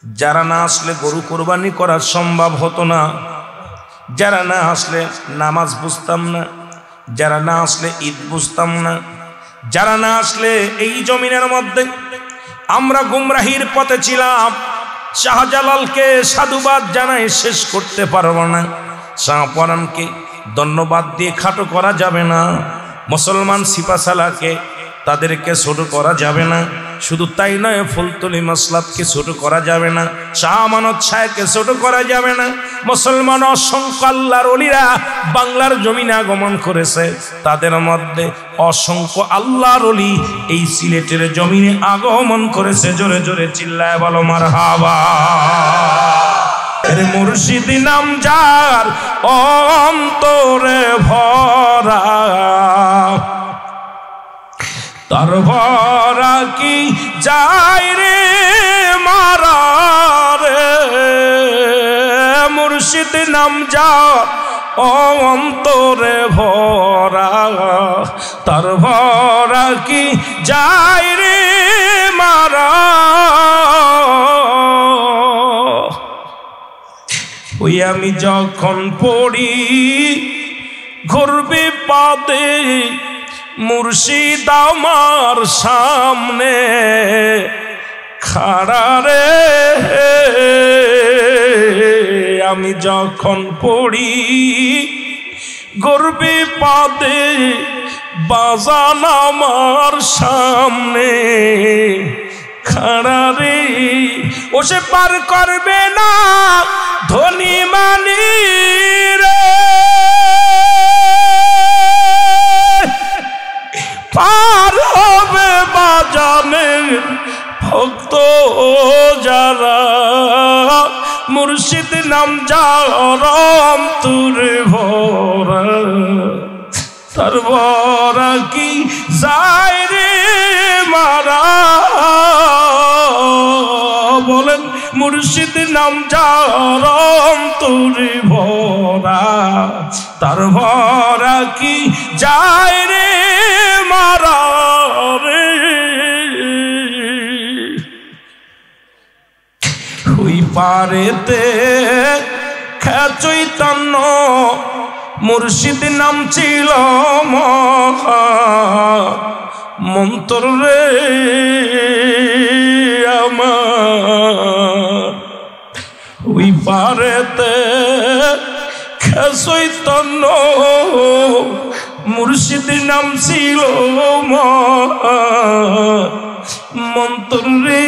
যারা না আসলে গরু কোরবানি করা সম্ভব হতো না, যারা না আসলে নামাজ বুঝতাম না, যারা না আসলে ঈদ বুঝতাম না, যারা না আসলে এই জমিনের মধ্যে আমরা গুমরাহির পথে ছিলাম। শাহজালালকে সাধুবাদ জানাই শেষ করতে পারবো না, শাহপরানকে ধন্যবাদ দিয়ে খাটো করা যাবে না, মুসলমান সিপাশালাকে তাদেরকে ছোট করা যাবে না। শুধু তাই নয়, ফুলতলি মাসলাতকে ছোট করা যাবে না, শাহ আমানত শাহকে ছোট করা যাবে না। মুসলমান অসংখ্য আল্লাহর ওলিরা বাংলার জমিনে আগমন করেছে, তাদের মধ্যে অসংখ্য আল্লাহর ওলি এই সিলেটের জমিনে আগমন করেছে। জোরে জোরে চিল্লায় বলো মারহাবা। মুর্শিদ নাম যার অন্তরে ভরা, তার ভরা কি যায় রে মারা রে। মুর্শিদ নাম যার অন্তরে ভরা, তার ভরা কি যায় রে মারা। ওই আমি যখন পড়ি ঘুরবি পাদে, মুর্শিদ আমার সামনে খাড়া রে। আমি যখন পড়ি গর্বে পাদে, বাজান আমার সামনে খাড়া রে। ও সে পার করবে না ধনী মানি রে। নাম যারম তুরে ভরা তার ভরা কি যায় রে মারা বলেন মুর্শিদ নাম যারম তুরে ভরা তার ভরা কি যায় রে মারা রে ওই পারেতে চৈতন্য মুর্শিদ নাম ছিল মন্তর রে আমার ওই পারেতে চৈতন্য মুর্শিদ নাম ছিল মন্তর রে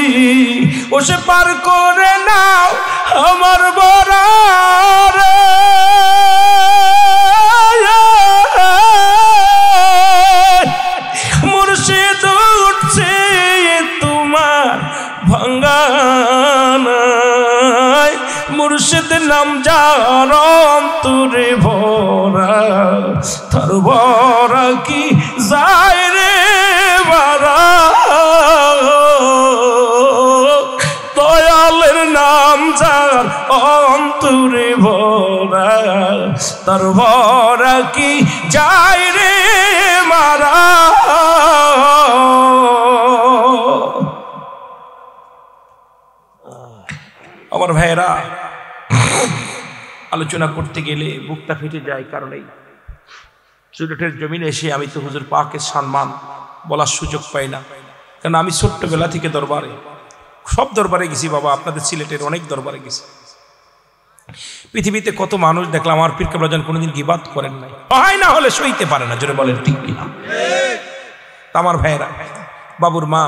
ও সে পার করে নাও আমার বড় রে মুর্শিদ উঠছে তোমার ভাঙ্গানায় মুর্শিদ নাম যারম তুরে ভরা তার ভরা কি যায় রে মারা দয়ালের নাম যার অন্তরে ভরা তার ভরা কি যায় রে মারা আমার ভাইয়েরা আলোচনা করতে গেলে বুকটা ফেটে যায় কারণ এই সিলেটের জমিনে এসে আমি তো হুজুর পাকের সম্মান বলার সুযোগ পাই না কারণ আমি ছোট্টবেলা থেকে দরবারে সব দরবারে গেছি বাবা আপনাদের সিলেটের অনেক দরবারে গেছি পৃথিবীতে কত মানুষ দেখলাম আমার পীর কেবলা জান কোনোদিন গিবাত করেন নাই হয় না হলে সইতে পারে না জোরে বলেন ঠিক কিনা আমার ভাইয়েরা বাবুর মা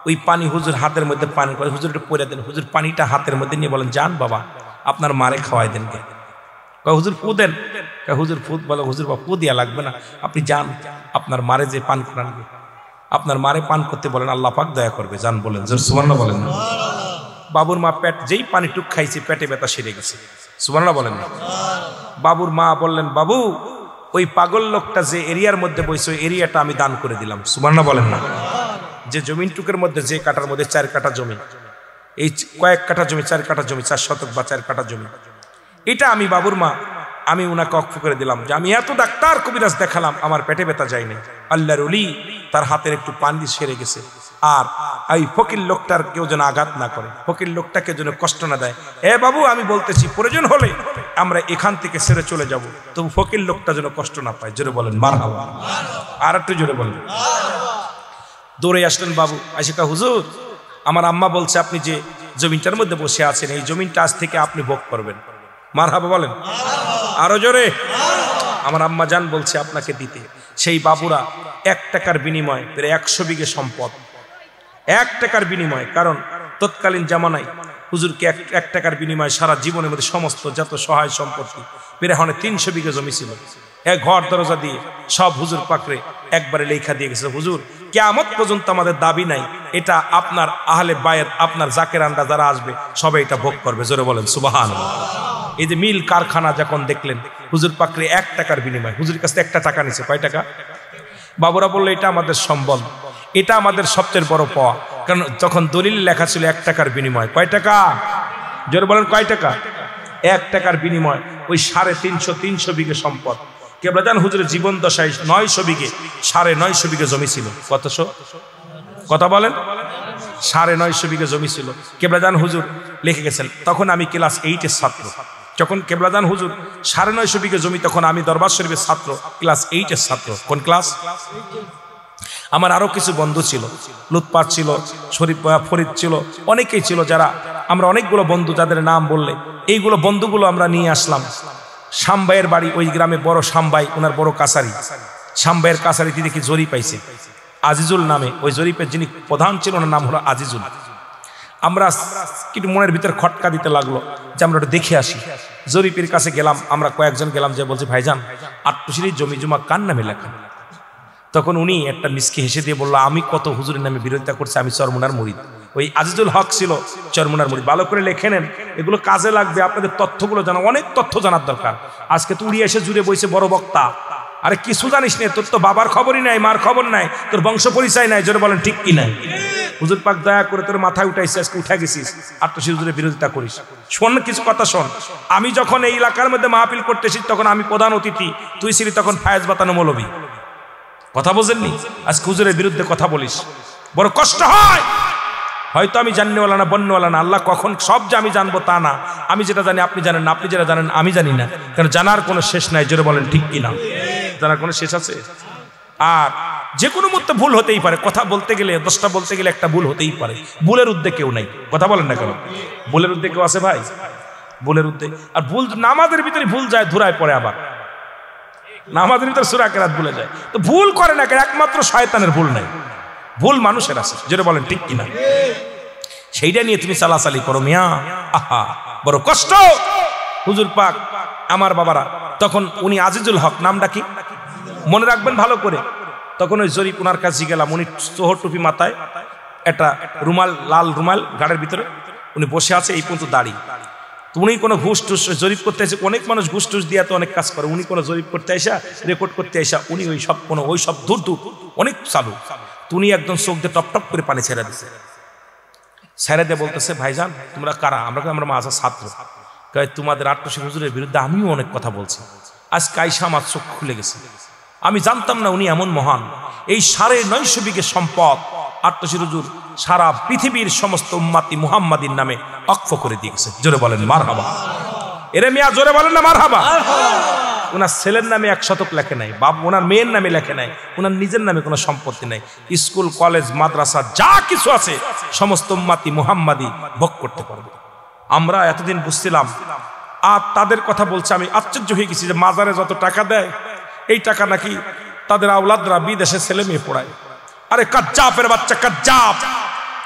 ওই পানি হুজুর হাতের মধ্যে পানি করে হুজুর একটু পরে দেন হুজুর পানিটা হাতের মধ্যে নিয়ে বলেন যান বাবা আপনার মারে খাওয়াই দেন কে হুজুর ফু দেন হুজুর ফুদ বলে হুজুর বা ফু দিয়া লাগবে না আপনি যান আপনার মারে যে পান করান আপনার মারে পান করতে বলেন আল্লাহ পাক দয়া করবে যান বলেন সুবহানাল্লাহ বলেন না বাবুর মা পেট যেই পানি টুক খাইছে পেটে ব্যথা সেরে গেছে সুবহানাল্লাহ বলেন না বাবুর মা বললেন বাবু ওই পাগল লোকটা যে এরিয়ার মধ্যে বইছে ওই এরিয়াটা আমি দান করে দিলাম সুবহানাল্লাহ বলেন না যে জমিন টুকের মধ্যে যে কাটার মধ্যে 4 কাঠা জমি এই কয়েক কাঠা জমি 4 কাঠা জমি 4 শতক বা 4 কাঠা জমি এটা আমি বাবুর মা আমি উনাকে অক্ষ করে দিলাম যে আমি এত ডাক্তার কবিরাজ দেখালাম আমার পেটে ব্যথা যায়নি আল্লাহর ওলি তার হাতের একটু পানি সেরে গেছে আর এই ফকির লোকটার কেউ যেন আঘাত না করে ফকির লোকটাকে যেন কষ্ট না দেয় এ বাবু আমি বলতেছি প্রয়োজন হলে আমরা এখান থেকে ছেড়ে চলে যাব তবু ফকির লোকটা যেন কষ্ট না পায় জোরে বলেন মারহাবা আর একটু জোরে বলেন দৌড়ে আসলেন বাবু আশিকা হুজুর আমার আম্মা বলছে আপনি যে জমিনটার মধ্যে বসে আছেন এই জমিনটা আজ থেকে আপনি ভোগ করবেন মারহাবা বলেন আরো জোরে আমার আম্মা জান বলছে আপনাকে দিতে সেই বাবুরা 1 টাকার বিনিময়ে প্রায় 100 বিঘে সম্পদ 1 টাকার বিনিময়ে কারণ তৎকালীন জামানায় হুজুরকে 1 টাকার বিনিময়ে সারা জীবনের মধ্যে সমস্ত যত সহায় সম্পত্তি প্রায় 300 বিঘে জমি ছিল এক ঘর দরজা দিয়ে সব হুজুর পাকরে একবারে লেখা দিয়ে গেছে হুজুর কিয়ামত পর্যন্ত আমাদের দাবি নাই এটা আপনার আহলে বায়াত আপনার জাকেরানরা যারা আসবে সবাই এটা ভোগ করবে জোরে বলেন সুবহানাল্লাহ এই যে মিল কারখানা যখন দেখলেন হুজুর পাকরে 1 টাকার বিনিময়ে হুজুরের কাছে 1 টাকা নিছে কয় টাকা বাবুরা বললো এটা আমাদের সম্বল এটা আমাদের সবচেয়ে বড় পাওয়া কারণ যখন দলিল লেখা ছিল 1 টাকার বিনিময়ে কয় টাকা জোরে বলেন কয় টাকা 1 টাকার বিনিময় ওই 350 বিঘে সম্পদ কেবলা জান হুজুরের জীবন দশায় 900 বিঘে 950 বিঘে জমি ছিল কতশো কথা বলেন 950 বিঘে জমি ছিল কেবলা জান হুজুর লিখে গেছেন তখন আমি ক্লাস 8 এর ছাত্র যখন কেবলা জান হুজুর 950 বিঘে জমি তখন আমি দরবার শরীফের ছাত্র ক্লাস 8 এর ছাত্র কোন ক্লাস আমার আরো কিছু বন্ধু ছিল লুৎপাত ছিল শরীফ ফরিদ ছিল অনেকেই ছিল যারা আমরা অনেকগুলো বন্ধু যাদের নাম বললে এইগুলো বন্ধুগুলো আমরা নিয়ে আসলাম শামবাইয়ের বাড়ি ওই গ্রামে বড় শামবাই ওনার বড় কাছারি শামবাইয়ের কাছারিতে দেখি জরি পাইছে আজিজুল নামে ওই জরিপের যিনি প্রধান ছিল ওনার নাম হলো আজিজুল আমরা কিন্তু মনের ভিতর খটকা দিতে লাগলো যে আমরা ওটা দেখে আসি জরিপের কাছে গেলাম আমরা কয়েকজন গেলাম যে বলছি ভাইজান আটটুসির জমি জমা কার নামে লেখা তখন উনি একটা মিসকে হেসে দিয়ে বললো আমি কত হুজুরের নামে বিরোধিতা করছি আমি চরমুনার মুরিদ ওই আজিজুল হক ছিল চরমুনার মুরিদ। ভালো করে লেখে নেন, এগুলো কাজে লাগবে। আপনাদের তথ্যগুলো জানা, অনেক তথ্য জানার দরকার। আজকে তো উড়িয়ে এসে জুড়ে বইছে বড় বক্তা। আরে কিছু জানিস না, তোর তো বাবার খবরই নাই, মার খবর নাই, তোর বংশ পরিচয় নাই। জোরে বলেন ঠিক কি নাই? হুজুর পাক দয়া করে তোর মাথায় উঠাইছে, আজকে উঠে গেছিস, আট্টশি হুজুরের বিরোধিতা করিস। শোন কিছু কথা শোন। আমি যখন এই এলাকার মধ্যে মাহফিল করতেছি তখন আমি প্রধান অতিথি, তুই ছিলি তখন ফায়েজ বাতানো মৌলবী। কথা বোঝেননি? আজকে হুজুরের বিরুদ্ধে কথা বলিস, বড় কষ্ট হয়। হয়তো আমি জাননেওয়ালা না, বন্যওয়ালা না, আল্লাহ কখন সব যে আমি জানবো তা না। আমি যেটা জানি আপনি জানেন না, আপনি যেটা জানেন আমি জানি না, কারণ জানার কোনো শেষ নাই। জোরে বলেন ঠিক কিনা? জানার কোনো শেষ আছে? আর যে কোনো মুহূর্তে ভুল হতেই পারে। কথা বলতে গেলে 10টা বলতে গেলে একটা ভুল হতেই পারে। ভুলের উদ্যোগ কেউ নাই। কথা বলেন না কেন? ভুলের উদ্যোগ কেউ আছে ভাই? ভুলের উদ্যোগ। আর ভুল নামাজের ভিতরে ভুল যায়, ধুরায় পড়ে। আবার নামাজের ভিতরে সূরা কেরাত ভুলে যায়। তো ভুল করে না, একমাত্র শয়তানের ভুল নাই, ভুল মানুষের আছে। যেটা বলেন ঠিক কিনা? সেইটা নিয়ে তুমি চালাচালি করো মিয়া, আহা বড় কষ্ট। হুজুর পাক আমার বাবারা তখন, উনি আজিজুল হক, নামটা কি মনে রাখবেন ভালো করে। তখন ওই জরিপ ওনার কাছে গেলাম, উনি চোহর টুপি মাথায়, একটা রুমাল, লাল রুমাল গাড়ির ভিতরে, উনি বসে আছে, এই পর্যন্ত দাড়ি। তো উনি কোনো ঘুষ টুস জরিপ করতে এসে, অনেক মানুষ ঘুষ টুস দিয়ে তো অনেক কাজ করে, উনি কোনো জরিপ করতে আসা, রেকর্ড করতে আসা, উনি ওই সব কোনো ওই সব দূর দূর অনেক চালু। উনি একদম চোখ দিয়ে টপ টপ করে পানি ছেড়ে দিচ্ছে। ছেড়ে দিয়ে বলতেছে, ভাইজান তোমরা কারা? আমরা মাঝা ছাত্র। তোমাদের আট্টশি হুজুরের বিরুদ্ধে আমিও অনেক কথা বলছি। আজ কাইসা আমার চোখ খুলে গেছে। আমি জানতাম না উনি এমন মহান। এই 950 বিঘে সম্পদ আট্টশি হুজুর সারা পৃথিবীর সমস্ত উম্মাতি মুহাম্মাদির নামে ওয়াকফ করে দিয়েছে। জোরে বলেন মারহাবা। এরে মিয়া জোরে বলেন না মারহাবা। ওনার ছেলের নামে 1 শতক লেখে নাই, ওনার মেয়ের নামে লেখে নাই, ওনার নিজের নামে কোনো সম্পত্তি নাই। স্কুল কলেজ মাদ্রাসা যা কিছু আছে সমস্ত উম্মাতি মুহাম্মাদি ভোগ করতে পারবে। আমরা এতদিন বুঝছিলাম, আর তাদের কথা বলছে, আমি আশ্চর্য হয়ে গেছি যে মাজারে যত টাকা দেয় এই টাকা নাকি তাদের আওলাদরা বিদেশে ছেলে মেয়ে পড়ায়। আরে কাজ্জাবের বাচ্চা কাজ্জাব,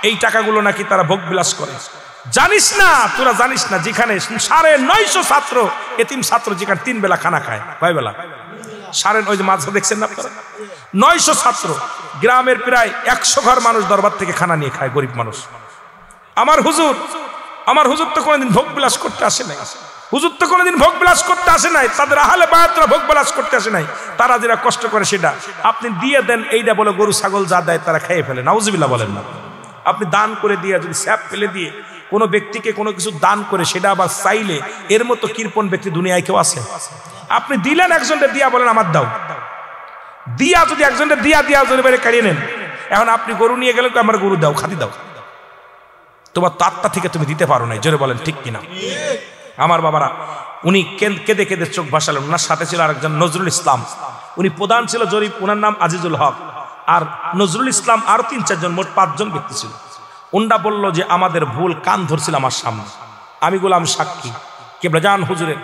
এই টাকাগুলো নাকি তারা ভোগ বিলাস করে। জানিস না, তোরা জানিস না, যেখানে 950 ছাত্র, এতিম ছাত্র, যেখানে 3 বেলা খানা খায়, কয় বেলা? ওই যে মাঝে দেখছেন না আপনারা, 900 ছাত্র, গ্রামের প্রায় 100 ঘর মানুষ দরবার থেকে খানা নিয়ে খায়, গরিব মানুষ। আমার হুজুর তো কোনোদিন ভোগ বিলাস করতে আসে নাই। হুজুর তো কোনোদিন ভোগ বিলাস করতে আসে নাই। তাদের আহলে বায়াতরা ভোগ বিলাস করতে আসে নাই। তারা যেটা কষ্ট করে সেটা আপনি দিয়ে দেন, এইটা বলে গরু ছাগল যা দেয় তারা খেয়ে ফেলে। নাউজুবিল্লাহ বলেন না। আপনি দান করে দিয়ে, যদি স্যাপ ফেলে দিয়ে কোনো ব্যক্তিকে কোনো কিছু দান করে সেটা আবার চাইলে, এর মতো কৃপণ ব্যক্তি দুনিয়ায় কেউ আছে? আপনি দিলেন একজনকে দিয়া, বলেন আমার দাও, দিয়া যদি একজনকে দিয়া যদি বাইরে কাড়িয়ে নেন, এখন আপনি গরু নিয়ে গেলেন, আমার গরু দাও, খাতি দাও, তোমার তাত্তা থেকে তুমি দিতে পারো না। জোরে বলেন ঠিক কিনা? আমার বাবারা, উনি কেঁদে কেঁদে চোখ ভাসালেন। ওনার সাথে ছিল আরেকজন নজরুল ইসলাম, উনি প্রধান ছিল জরিপ, ওনার নাম আজিজুল হক, আর নজরুল ইসলাম, আরো 3-4 জন, মোট 5 জন ব্যক্তি ছিল। উন্ডা বলল যে আমাদের ভুল, কান ধরছিল আমার সামনে, আমি গোলাম সাক্ষী কেবলাজান হুজুরের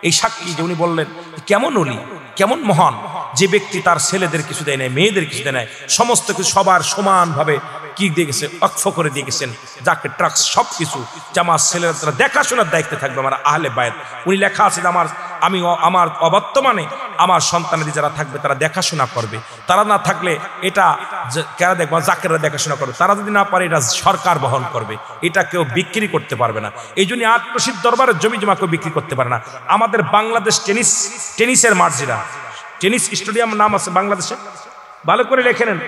এই সাক্ষী, যে উনি বললেন কেমন উনি কেমন মহান, যে ব্যক্তি তার ছেলেদের কিছু দেয় নাই, মেয়েদের কিছু দেয় নাই, সমস্ত কিছু সবার সমানভাবে কি দিয়ে গেছে, ওয়াকফ করে দিয়ে গেছেন, যাকে ট্রাক্স সব কিছু, যে আমার ছেলেরা তারা দেখাশোনার দায়িত্বে থাকবে, আমার আহলে বায়াত। উনি লেখা আছে যে আমার অবর্তমানে আমার সন্তানেরা যারা থাকবে তারা দেখাশোনা করবে, তারা না থাকলে এটা কারা দেখবে, জাকেররা দেখাশোনা করবে, তারা যদি না পারে এটা সরকার বহন করবে, এটা কেউ বিক্রি করতে পারবে না। এই জন্য আট্টশির দরবারের জমি জমা কেউ বিক্রি করতে পারে না। আমাদের বাংলাদেশ টেনিসের মাঠ, যেটা টেনিস স্টেডিয়াম নাম আছে বাংলাদেশে, ভালো করে লেখে নেন,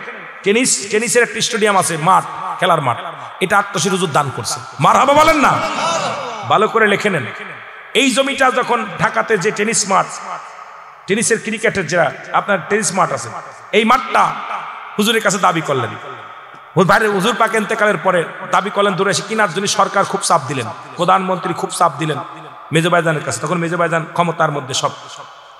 টেনিসের একটা স্টেডিয়াম আছে, মাঠ, খেলার মাঠ, এটা আট্টশির হুজুর দান করছে। মারহাবা বলেন না? ভালো করে লেখে নেন। এই জমিটা যখন ঢাকাতে যে টেনিস মাঠ, টেনিসের ক্রিকেটের যেটা আপনার টেনিস মাঠ আছে, এই মাঠটা হুজুরের কাছে দাবি করলেন। হুজুর পাক ইন্তেকালের পরে দাবি করলেন, দূরে এসে কিনার জন্য সরকার খুব চাপ দিলেন, প্রধানমন্ত্রী খুব চাপ দিলেন মেজো ভাইজানের কাছে। তখন মেজো ভাইজান ক্ষমতার মধ্যে সব,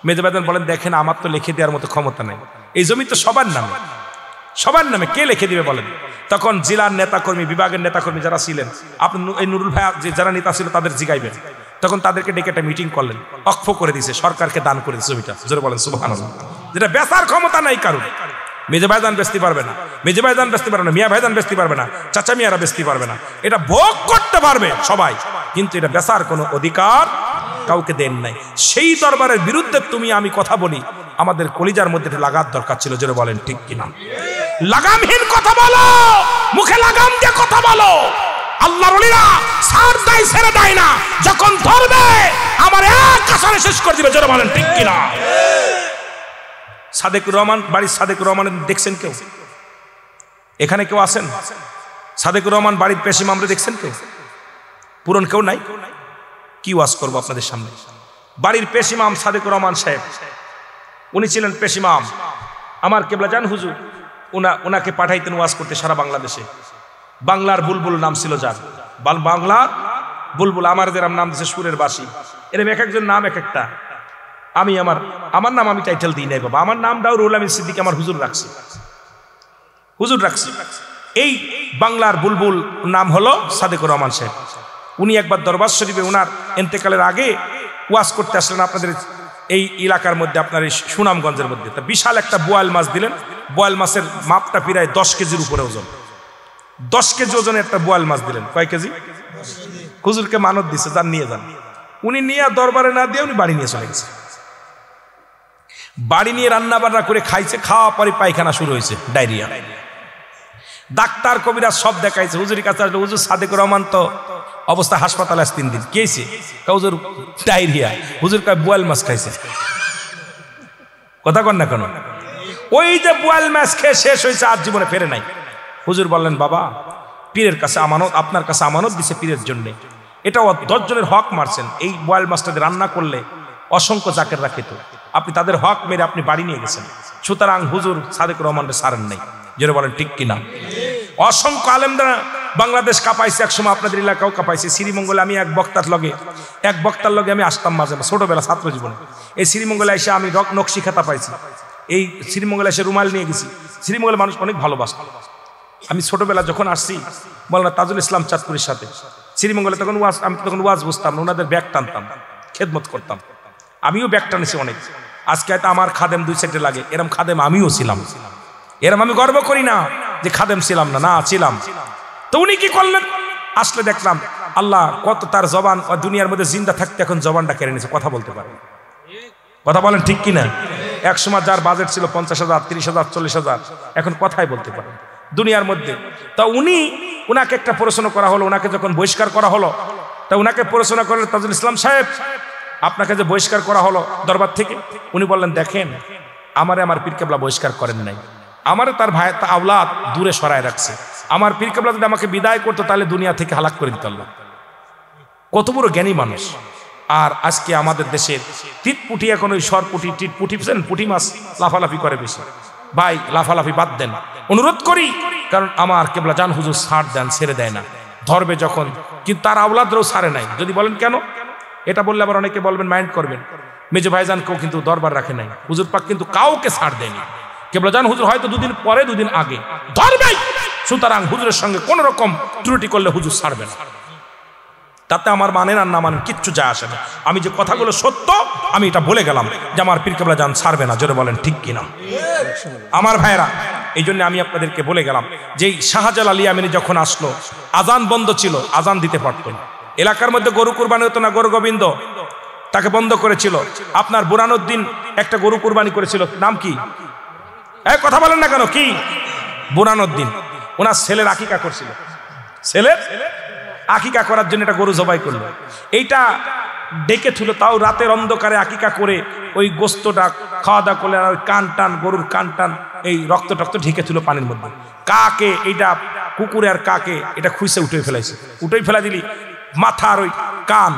মেজো ভাইজান বলেন দেখেন আমার তো লিখে দেওয়ার মতো ক্ষমতা নেই, এই জমি তো সবার নামে, কে লিখে দিবে বলেন? তখন জেলার নেতাকর্মী, বিভাগের নেতাকর্মী যারা ছিলেন, আপনি এই নুরুল ভাই যে যারা নেতা ছিল তাদের জিগাইবেন, তখন তাদেরকে ডেকে একটা মিটিং করলেন, ওয়াকফ করে দিয়েছে, সরকারকে দান করে দিয়েছে জমিটা। জোরে বলেন সুবহানাল্লাহ। যেটা বেচার ক্ষমতা নাই কারণ, মেজো ভাইজান বেচতে পারবে না, মেজো ভাইজান বেচতে পারবে না, মিয়া ভাইজান বেচতে পারবে না, চাচা মিয়ারা বেচতে পারবে না, এটা ভোগ করতে পারবে সবাই, কিন্তু এটা বেচার কোনো অধিকার কাউকে দেন নাই। সেই দরবারের বিরুদ্ধে তুমি আমি কথা বলি, আমাদের কলিজার মধ্যে লাগার দরকার ছিল। জোরে বলেন ঠিক কিনা? লাগামহীন কথা বলো, মুখে লাগাম দিয়ে কথা বলো। আল্লাহর ওলিরা ছাড় দেয়, ছেড়ে দেয় না, যখন ধরবে আমার এক কাছারে শেষ করে দিবে। জোরে বলেন ঠিক কিনা? সাদেকুর রহমান, বাড়ির সাদেকুর রহমান দেখছেন কেউ? এখানে কেউ আছেন? সাদেকুর রহমান বাড়ির পেশ ইমাম দেখছেন কেউ? পুরন কেউ নাই? কি ওয়াজ করবো আপনাদের সামনে? বাড়ির পেশ ইমাম সাদেকুর রহমান সাহেব, উনি ছিলেন পেশ ইমাম। আমার কেবলাজান হুজুর ওনাকে পাঠাইতেন ওয়াজ করতে সারা বাংলাদেশে। বাংলার বুলবুল নাম ছিল যার, বাংলার বুলবুল, আমাদের নাম দিয়েছে সুরের বাসী। এরকম এক একজন নাম এক একটা। আমি আমার নাম আমি টাইটেল দিই নাই বাবা, আমার নামটাও রুহুল আমিন সিদ্দিক আমার হুজুর রাখছি। এই বাংলার বুলবুল নাম হলো সাদেকুর রহমান সাহেব। উনি একবার দরবার শরীফে ওনার এন্তেকালের আগে ওয়াজ করতে আসলেন আপনাদের এই এলাকার মধ্যে, আপনার এই সুনামগঞ্জের মধ্যে। তা বিশাল একটা বোয়াল মাছ দিলেন। বোয়াল মাছের মাপটা প্রায় 10 কেজির উপরে ওজন। 10 কেজি ওজনের একটা বোয়াল মাছ দিলেন। কয় কেজি? হুজুরকে মানত দিছে, যান নিয়ে যান। উনি নিয়ে দরবারে না দিয়ে উনি বাড়ি নিয়ে চলে গেছে। বাড়ি নিয়ে রান্না বান্না করে খাইছে, খাওয়া পরে পায়খানা শুরু হয়েছে, ডায়রিয়া। ডাক্তার কবিরাজ সব দেখাইছে, হুজুরের কাছে আসলে হুজুর সাদেকুর রহমান তো অবস্থা হাসপাতালে আছে 3 দিন। কে হয়েছে? হুজুর ডায়রিয়া। হুজুর কয় বোয়াল মাছ খাইছে। কথা কন না কেন? ওই যে বোয়াল মাছ খেয়ে শেষ হয়েছে, আর জীবনে ফেরে নাই। হুজুর বললেন, বাবা পীরের কাছে আমানত, আপনার কাছে আমানত দিছে পীরের জন্য, এটা 10 জনের হক মারছেন। এই বোয়াল মাছটা রান্না করলে অসংখ্য জাকের রাখিত, আপনি তাদের হক মেরে আপনি বাড়ি নিয়ে গেছেন। সুতরাং হুজুর সাদেকুর রহমানের সারেন নাই। যেটা বলেন ঠিক কিনা? অসংখ্য আলেমরা বাংলাদেশ কাঁপাইছে, একসময় আপনাদের এলাকাও কাঁপাইছে। শ্রীমঙ্গলে আমি এক বক্তার লগে আমি আসতাম মাঝে ছোটবেলা ছাত্র জীবনে। এই শ্রীমঙ্গলে এসে আমি নকশি খাতা পাইছি। এই শ্রীমঙ্গলে এসে রুমাল নিয়ে গেছি। শ্রীমঙ্গলে মানুষ অনেক ভালোবাসত। আমি ছোটবেলা যখন আসছি বললাম তাজুল ইসলাম চাঁদপুরের সাথে শ্রীমঙ্গলে, আমি তখন ওয়াজ বুঝতাম না, ওনাদের ব্যাগ টানতাম, খেদমত করতাম। আমিও ব্যাগ টানেছি অনেক। আজকে হয়তো আমার খাদেম 2 সাইডে লাগে, এরম খাদেম আমিও ছিলাম। এরম আমি গর্ব করি না যে খাদেম ছিলাম না, ছিলাম। তো উনি কি করলেন? আসলে দেখলাম আল্লাহ কত তার জবান দুনিয়ার মধ্যে জিন্দা থাকতে এখন জবানটা কেড়ে নিয়েছে, কথা বলতে পারে। কথা বলেন ঠিক কিনা? এক সময় যার বাজেট ছিল 50,000, 30,000, 40,000, এখন কথাই বলতে পারে দুনিয়ার মধ্যে। তা উনাকে একটা প্রশ্ন করা হলো, ওনাকে যখন বহিষ্কার করা হলো, তা উনাকে প্রশ্ন করলেন, তাজুল ইসলাম সাহেব আপনাকে যে বহিষ্কার করা হলো দরবার থেকে, উনি বললেন, দেখেন আমার পীর কেবলা বহিষ্কার করেন নাই, আমারে তার ভাই আওলাদ দূরে সরায় রাখছে। আমার পীর কেবলা যদি আমাকে বিদায় করতো তাহলে দুনিয়া থেকে হালাক করে দিত আল্লাহ। কত বড় জ্ঞানী মানুষ। আর আজকে আমাদের দেশের টিটপুটি, এখন ওই সরপুটি টিটপুটি পুঁটি মাছ লাফালাফি করে বেশি। ভাই লাফালাফি বাদ দেন, অনুরোধ করি। কারণ আমার কেবলা জান হুজুর ছাড় দেন, ছেড়ে দেয় না, ধরবে যখন। কিন্তু তার আওলাদরাও ছাড়ে নাই। যদি বলেন কেন, এটা বললে আবার অনেকে বলবেন, মাইন্ড করবেন। মেজো ভাইজানকেও কিন্তু দরবার রাখে নাই হুজুর পাক, কিন্তু কাউকে ছাড় দেয়নি। কেবলা জান হুজুর হয়তো 2 দিন পরে 2 দিন আগে ধরবে। সুতরাং হুজুরের সঙ্গে কোন রকম ত্রুটি করলে হুজুর ছাড়বে না। তাতে আমার মানেন আর না মানেন কিচ্ছু যায় আসে না। আমি যে কথাগুলো সত্য আমি এটা বলে গেলাম যে আমার পীর কেবলা জান ছাড়বে না। জোরে বলেন ঠিক কিনা? আমার ভাইরা, এই জন্য আমি আপনাদেরকে বলে গেলাম যে শাহজালাল ইয়ামানি যখন আসলো, আজান বন্ধ ছিল, আজান দিতে পারত না। এলাকার মধ্যে গরু কুরবানি হতো না, গরু গোবিন্দ তাকে বন্ধ করেছিল। আপনার বুরানুদ্দিন একটা গরু কুরবানি করেছিল, নাম কি? কথা বলেন না কেন? কি? বুরানুদ্দিন। ওনার ছেলের আকিকা করছিল, ছেলের আকিকা করার জন্য একটা গরু জবাই করলো। এইটা ডেকে ছিল, তাও রাতের অন্ধকারে আকিকা করে ওই গোস্তটা খাওয়া দাওয়া করলে, আর কান টান, গরুর কান টান, এই রক্ত টক্ত ঢেকে ছিল পানির মধ্যে। কাকে এইটা কুকুরে আর কাকে এটা খুঁজে উঠে ফেলাইছে। উঠেই ফেলা দিলি মাথার ওই কান,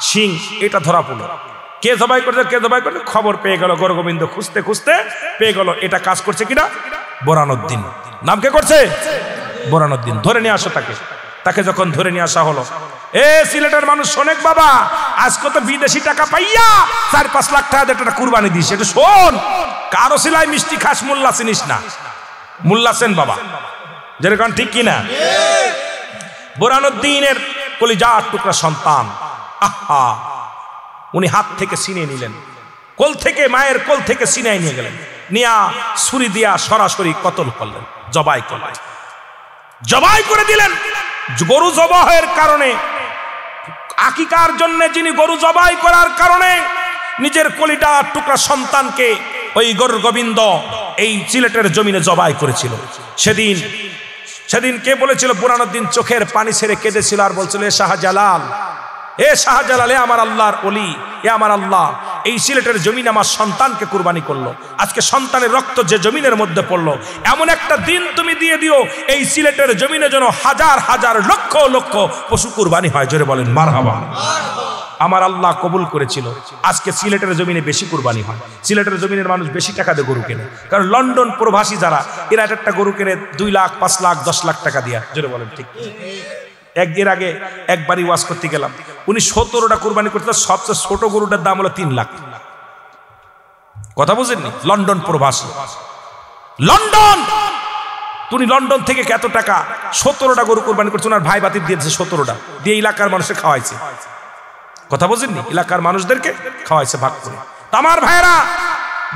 শিং এটা ধরা পড়লো। কে জবাই করছে, কে জবাই করছে, খবর পেয়ে গেল। গরু গোবিন্দ খুঁজতে খুঁজতে পেয়ে গেল এটা কাজ করছে কিনা বুরানুদ্দিন। নাম কে করছে? বুরানুদ্দিন। ধরে নিয়ে আসো তাকে যখন ধরে নিয়ে আসা হলো, সিলেটের মানুষ শোনেক বাবা, আজকে তো বিদেশি টাকা পাইয়া 4-5 লাখ টাকা একটা কুরবানি দিস, এটা শোন। কারো সিলাই মিষ্টি খাস, মোল্লা চিনিস না, মোল্লা সেন বাবা, যেরকম ঠিক কিনা? বুরানুদ্দিনের কলিজার টুকরা সন্তান, আহা, উনি হাত থেকে ছিনিয়ে নিলেন, কোল থেকে, মায়ের কোল থেকে ছিনিয়ে নিয়ে গেলেন, নিয়া ছুরি দিয়া সরাসরি কতল করলেন, জবাই করে দিলেন। গরু জবাইয়ের কারণে, আকিকার জন্য যিনি গরু জবাই করার কারণে নিজের কলিজার টুকরা সন্তানকে ওই গরুর গোবিন্দ এই সিলেটের জমিনে জবাই করেছিল। সেদিন কে বলেছিল বুরহানুদ্দিন চোখের পানি ছেড়ে কেঁদেছিল আর বলছিল, এ শাহজালাল, এ শাহজালাল, এ আমার আল্লাহর ওলি, এ আমার আল্লাহ এই সিলেটের জমিন আমার সন্তানকে কুরবানি করলো। আজকে সন্তানের রক্ত যে জমিনের মধ্যে পড়লো, এমন একটা দিন তুমি দিয়ে দিও এই সিলেটের জমিনে যেন হাজার হাজার লক্ষ লক্ষ পশু কুরবানি হয়। জোরে বলেন মারহাবা। আমার আল্লাহ কবুল করেছিল। আজকে সিলেটের জমিনে বেশি কুরবানি হয়। সিলেটের জমিনের মানুষ বেশি টাকা দিয়ে গরু কেনে, কারণ লন্ডন প্রবাসী যারা, এরা একটা গরু কেনে 2 লাখ 5 লাখ 10 লাখ টাকা দিয়া। জোরে বলেন ঠিক। এর আগে একবারই ওয়াজ করতে গেলাম, উনি 17টা কুরবানি করতে, সবচেয়ে ছোট গরুটার দাম হলো 3 লাখ। কথা বুঝেননি? লন্ডন প্রবাসী, লন্ডন, তুমি লন্ডন থেকে কত টাকা 17টা গরু কুরবানি করছে, ওনার ভাই বাতিল দিয়েছে 17টা দিয়ে এলাকার মানুষকে খাওয়াইছে। কথা বুঝেননি? এলাকার মানুষদেরকে খাওয়াইছে ভাগ করে। আমার ভাইরা,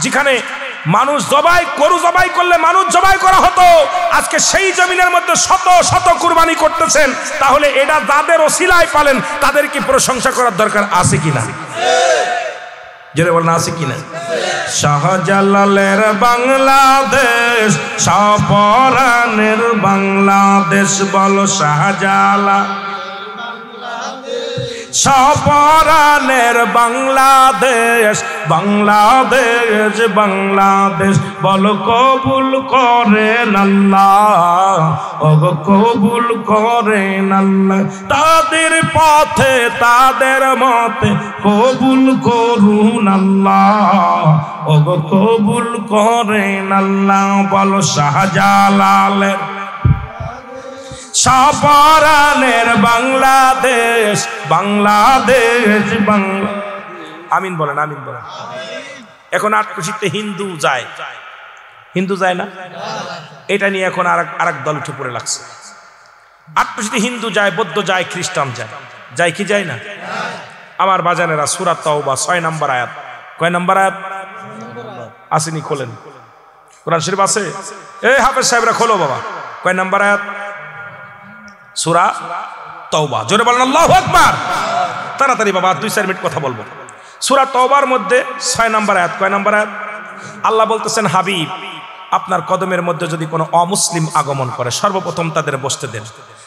যেখানে মানুষ গরু জবাই করলে মানুষ জবাই করা হতো, আজকে সেই জমিনের মধ্যে শত শত কুরবানি করতেছেন। তাহলে এটা যাদের ওসিলায় পালেন তাদের কি প্রশংসা করার দরকার আছে কিনা? জোরে বলেন আছে কিনা? শাহজালালের বাংলাদেশ, শাহপরানের বাংলাদেশ, বলো শাহজালাল শাহপরানের বাংলাদেশ, বাংলাদেশ, বাংলাদেশ, বলো কবুল করেন আল্লাহ, ওগো কবুল করেন আল্লাহ। তাদের পথে তাদের মতে কবুল করুন আল্লাহ, ওগো কবুল করেন আল্লাহ। বলো শাহজালালের শাহপরানের বাংলাদেশ, বাংলাদেশ, বাংলা। আমিন বলেন, আমিন বলেন। এখন ৮ হিন্দু যায় না, এটা নিয়ে এখন আরেক দল উঠে পড়ে লাগছে। ৮ হিন্দু যায়, বৌদ্ধ যায়, খ্রিস্টান যায় কি যায় না? আমার বাজানেরা, সূরা তাওবা 6 নম্বর আয়াত। কয় নম্বর আয়াত? আসেনি, খোলেন, কোরআন শরীফ আছে। এই হাফেজ সাহেবরা খোলো বাবা, কয় নম্বর আয়াত? সূরা তাওবা। জোরে বলেন আল্লাহু আকবার। তাড়াতাড়ি বাবা, 2-4 মিনিট কথা বলবো। সূরা তাওবার মধ্যে 6 নম্বর আয়াত। কয় নম্বর আয়াত? আল্লাহ বলতেছেন, হাবিব, আপনার কদমের মধ্যে যদি কোনো অমুসলিম আগমন করে, সর্বপ্রথম তাদের বসতে দেন।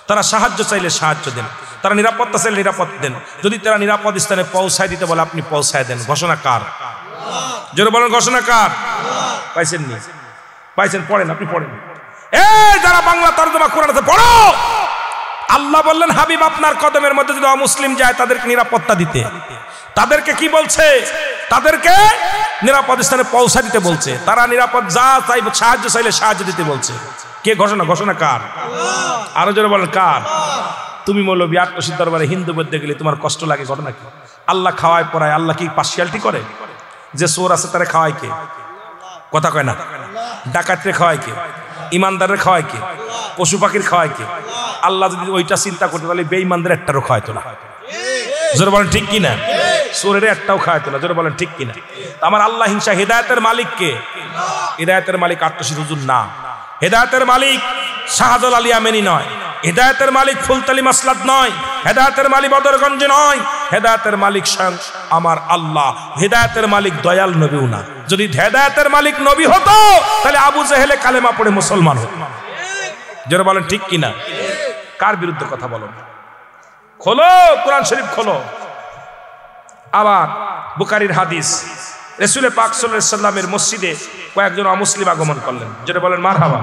তারা সাহায্য চাইলে সাহায্য দেন, তারা নিরাপত্তা চাইলে নিরাপত্তা দেন। যদি তারা নিরাপদ স্থানে পৌঁছায় দিতে বলে, আপনি পৌঁছায় দেন। ঘোষণা কার? জোরে বলেন, ঘোষণা কার? পাইছেন নি? পাইছেন? পড়েন, আপনি পড়েন। এই যারা বাংলা তরজমা কোরআন আছে পড়ো। আল্লাহ বললেন, হাবিব, আপনার কদমের মধ্যে যদি অমুসলিম যায়, তাদেরকে নিরাপত্তা দিতে। তাদেরকে কি বলছে? তাদেরকে নিরাপদ স্থানে পৌঁছা দিতে বলছে। তারা নিরাপদ যা চাইবে, সাহায্য চাইলে সাহায্য দিতে বলছে। কে ঘোষণা? ঘোষণা কার? আরো জোরে বলেন কার? তুমি মৌলবি আট্টশীর দরবারে হিন্দু মধ্যে গেলে তোমার কষ্ট লাগে, ঘটনা কি? আল্লাহ খাওয়ায় পড়ায়। আল্লাহ কি পার্সিয়ালিটি করে? যে চোর আছে তারা খাওয়ায় কে? কথা কয় না। ডাকাতরে খাওয়ায় কে? ইমানদারের খাওয়ায় কে? পশু পাখির খাওয়ায় কে? আল্লাহ যদি ওইটা চিন্তা করতে, তাহলে বেঈমানদের একটারও খাওয়াইতো না। জোরে বলেন ঠিক কিনা? চোরের একটাও খাওয়াইতো না। জোরে বলেন ঠিক কিনা? আমার আল্লাহ হিংসা। হেদায়েতের মালিক কে? হেদায়েতের মালিক আট্টশীর হুজুর না। হেদায়েতের মালিক শাহজালাল আলী আমেনি নয়। হেদায়েতের মালিক ফুলতলি মাসলাদ নয়। হেদায়েতের মালিক বদরগঞ্জ নয়। হেদায়েতের মালিক স্বয়ং আমার আল্লাহ। হেদায়েতের মালিক দয়াল নবীও না। যদি হেদায়েতের মালিক নবী হতো, তাহলে আবু জেহেলে কালেমা পড়ে মুসলমান হতো। যারা বলেন ঠিক কিনা? কার বিরুদ্ধে কথা বলো? খোলো কোরআন শরীফ খোলো। আবার বুখারীর হাদিস, রাসূল পাক সাল্লাল্লাহু আলাইহি সাল্লামের মসজিদে কয়েকজন অমুসলিম আগমন করলেন। যেটা বলেন মারহাবা।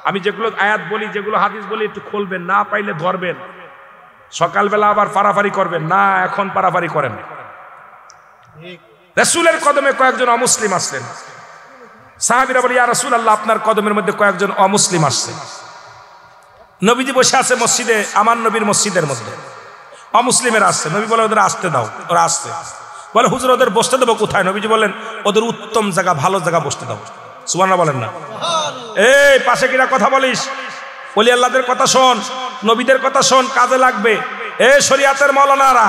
আমি যেগুলো আয়াত বলি, যেগুলো হাদিস বলি, একটু খুলবেন, না পাইলে ধরবেন। সকালবেলা আবার পারাপারি করবেন না, এখন পারাপারি করেন। রাসূলের কদমে কয়েকজন অমুসলিম আসলেন। সাহাবীরা বলে, ইয়া রাসূলুল্লাহ, আপনার কদমের মধ্যে কয়েকজন অমুসলিম আসছে। নবীজি বসে আছে মসজিদে, আমার নবীর মসজিদের মধ্যে। অমুসলিমের আসছে। নবী বলে, ওদের আসতে দাও। ওরা আসছে। বলে, হুজুর, ওদের বসতে দেবো কোথায়? নবীজি বলেন, ওদের উত্তম জায়গা, ভালো জায়গা বসতে দাও। সুবহানাল্লাহ বলেন না? এই পাশে কিনা কথা বলিস? ওলি আল্লাহদের কথা শোন, নবীদের কথা শোন, কাজে লাগবে। এই শরিয়াতের মাওলানারা,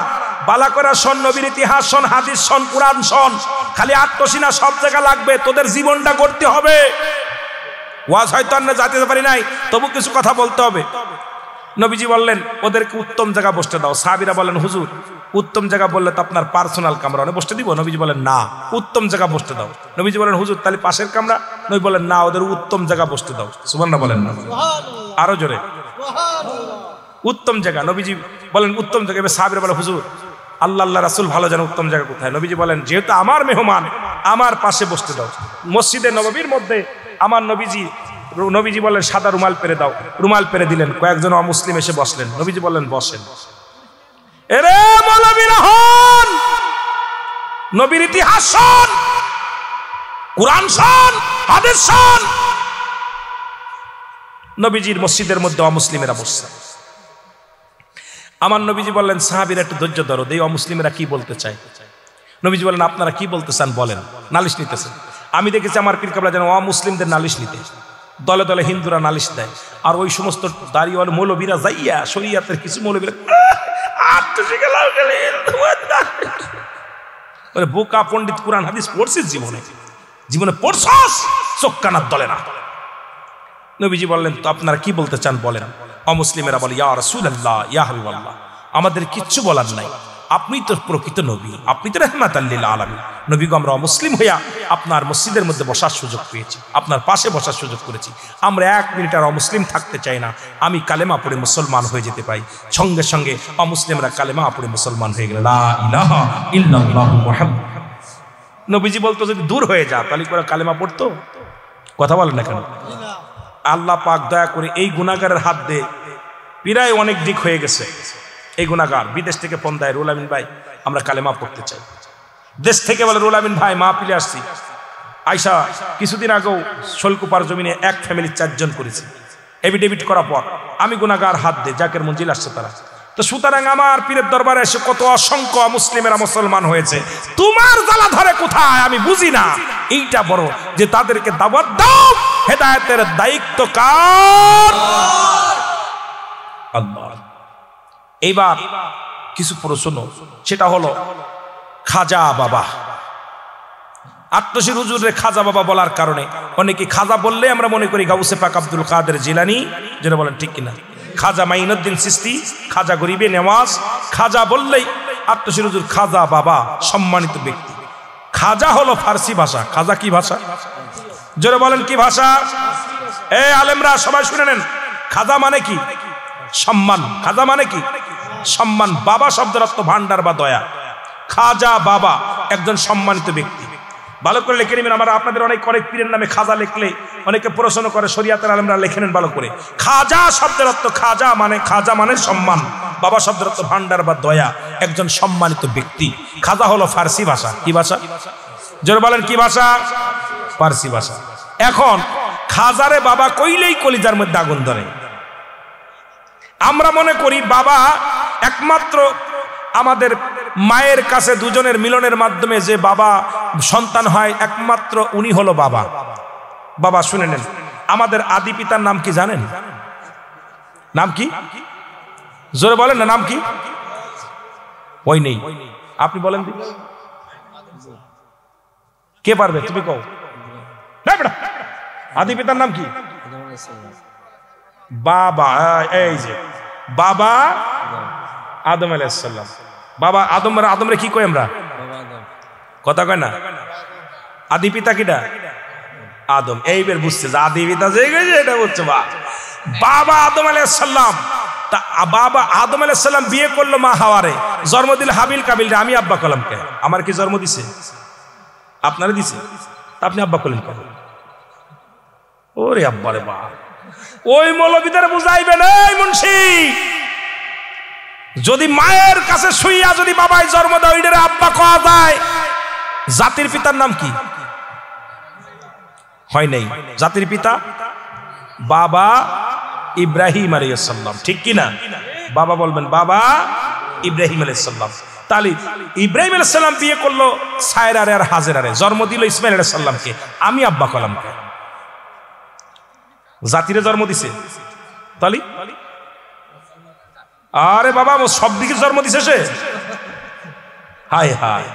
বালা করে শোন, নবীর ইতিহাস শোন, হাদিস শোন, কুরআন শোন। খালি আট্টশী না, সব জায়গা লাগবে। তোদের জীবনটা গড়তে হবে। ওয়াজ হয়তো আমরা জানতে পারি নাই, তবু কিছু কথা বলতে হবে। নবীজি বললেন, ওদেরকে উত্তম জায়গা বসতে দাও। সাহাবীরা বলেন, হুজুর, উত্তম জায়গা বললে তো আপনার পার্সোনাল কামরা অনেক বসতে দিব? নবীজি বলেন না, উত্তম জায়গা বসতে দাও। নবীজি বলেন হুজুর তাহলে পাশের কামরা? নবী বলেন না, ওদের উত্তম জায়গা বসতে দাও। সুবহানাল্লাহ বলেন না, আরো জোরে, উত্তম জায়গা। নবীজি বলেন উত্তম জায়গা। এবার সাহাবীরা বলে হুজুর আল্লাহ রাসূল ভালো জানেন উত্তম জায়গা কোথায়। নবীজি বলেন যেহেতু আমার মেহমান, আমার পাশে বসতে দাও। মসজিদে নববীর মধ্যে আমার নবীজি বলেন সাদা রুমাল পেরে দাও। রুমাল পেরে দিলেন। কয়েকজন অমুসলিম এসে বসলেন। নবীজি বললেন বসেন। এরে মৌলবীরা হন, নবীর ইতিহাস শোন, কুরআন শোন, হাদিস শোন। নবীজির মসজিদের মধ্যে অমুসলিমেরা বসছে। আমার নবীজি বললেন সাহাবীরা একটু ধৈর্য ধরো, এই অমুসলিমেরা কি বলতে চায়। নবীজি বলেন আপনারা কি বলতে চান বলেন, নালিশ নিতেছেন। আমি দেখেছি আমার পীর কেবলা যেন অমুসলিমদের নালিশ নিতে, দলে দলে হিন্দুরা নালিশ দেয়, আর ওই সমস্ত দাড়িওয়াল মৌলবীরা যাইয়া শরীয়তের কিছু মৌলবীরা বোকা পণ্ডিত কুরআন হাদিস পড়ছিস জীবনে পড়ছস, চোখ কানার দলে না। নবীজি বললেন তো আপনারা কি বলতে চান বলেন। অমুসলিমেরা বলে ইয়া রাসূলুল্লাহ, ইয়া হাবিবাল্লাহ, আমাদের কিচ্ছু বলার নাই, আপনি তো প্রকৃত নবী, আপনি তো রাহমাতাল লিল আলামিন। নবী গো আমরা মুসলিম হইয়া আপনার মসজিদের মধ্যে বসার সুযোগ পেয়েছি, আপনার পাশে বসার সুযোগ করেছি। আমরা 1 মিনিট আর অমুসলিম থাকতে চাই না। আমি কালেমা পড়ে মুসলমান হয়ে যেতে পাই। সঙ্গে সঙ্গে অমুসলিমরা কালেমা পড়ে মুসলমান হয়ে গেল, লা ইলাহা ইল্লাল্লাহু মুহাম্মাদ। নবীজি বলতো যদি দূর হয়ে যা তাহলে করে কালেমা পড়তো? কথা বলেন না কেন? আল্লাহ পাক দয়া করে এই গুনাহগারের হাত দিয়ে প্রায় অনেক দিক হয়ে গেছে। এই গুনাহগার বিদেশ থেকে ফোন দেয়, রুহুল আমিন ভাই আমরা কালেমা পড়তে চাই। দেশ থেকে বলে রুহুল আমিন ভাই মাহফিলে আসছি। আয়শা কিছুদিন আগেও শোলকুপার জমিনে এক ফ্যামিলির 4 জন করেছে। এভিডেভিট করার পর আমি গুনাহগার হাত দিয়ে জাকের মঞ্জিল আসছে তারা। তো সুতরাং আমার পীরের দরবারে এসে কত অসংখ্য মুসলিমেরা মুসলমান হয়েছে, তোমার জ্বালা ধরে কোথায় আমি বুঝি না। এইটা বড় যে তাদেরকে দাওয়াত দাও, হেদায়েতের দায়িত্ব কার? আল্লাহ। এইবার কিছু প্রশ্ন, সেটা হলো খাজা বাবা। আত্মশীর হুজুরের খাজা বাবা বলার কারণে অনেকে খাজা বললে আমরা মনে করি গাউসে পাক আব্দুল কাদের জিলানী, যেটা বলেন ঠিক কিনা, খাজা মাইনুদ্দিন চিশতি, খাজা গরিবে নেওয়াজ। খাজা বললেই আত্মশীর হুজুর খাজা বাবা, সম্মানিত ব্যক্তি। খাজা হলো ফার্সি ভাষা। খাজা কি ভাষা? জোরে বলেন কি ভাষা? এই আলেমরা সবাই শুনে নেন, খাজা মানে কি? সম্মান। খাজা মানে কি? সম্মান। বাবা শব্দের অর্থ ভান্ডার বা দয়া। খাজা বাবা একজন সম্মানিত ব্যক্তি। ভালো করে লিখে নেবেন। আমরা আপনাদের অনেক পীরের নামে খাজা লিখলে অনেকে প্রশ্ন করে, শরিয়াতের আলেমরা লিখে নেন ভালো করে। খাজা শব্দের অর্থ খাজা মানে সম্মান। বাবা শব্দের অর্থ ভান্ডার বা দয়া, একজন সম্মানিত ব্যক্তি। খাজা হলো ফার্সি ভাষা। কি ভাষা? জোরে বলেন কি ভাষা? ফার্সি ভাষা। এখন খাজারে বাবা কইলেই কলিজার মধ্যে আগুন ধরে। আমরা মনে করি বাবা একমাত্র আমাদের মায়ের কাছে দুজনের মিলনের মাধ্যমে যে বাবা সন্তান হয়, একমাত্র উনি হলো বাবা। বাবা শুনে নেন, আমাদের আদি পিতার নাম কি জানেন? নাম কি? জোরে বলেন না, নাম কি? ওই নেই, আপনি বলেন। কে পারবে? তুমি কও। আদি পিতার নাম কি? বাবা। এই যে বাবা আদম আলাইহিস সালাম। বাবা আদমরে কি কই আমরা? কথা কয় না? আদি পিতা কিটা? আদম। এইবার বুঝছে যে আদি পিতা যে এটা বুঝছে। বাবা আদম আলাইহিস সালাম। বাবা আদম আলাইহিস সালাম বিয়ে করলো মা হাওয়ারে, জন্ম দিল হাবিল কাবিল। আমি আব্বা কলাম কে? আমার কি জন্ম দিছে? আপনারা দিছে। আপনি আব্বা কলেন কেন? ওরে আব্বা রে বা, ওই মৌলবীদের বুঝাইবেন, এই মুন্সি যদি মায়ের কাছে শুইয়া যদি বাবাই জন্ম দেয় ওইটারে আব্বা কওয়া যায়। জাতির পিতার নাম কি? হয় নাই। জাতির পিতা বাবা ইব্রাহিম আলাইহিস সালাম, ঠিক কি না? বাবা বলবেন বাবা ইব্রাহিম আলাইহিস সালাম। তাহলে ইব্রাহিম আলাইহিস সালাম বিয়ে করলো সায়রারে আর হাজেরারে, জন্ম দিল ইসমাইল আলাইহিস সালামকে। আমি আব্বা কলাম কে? জাতিরে জন্ম দিছে। তাহলে আরে বাবা সব দিকে জন্ম দিছে সে। হায় হায়,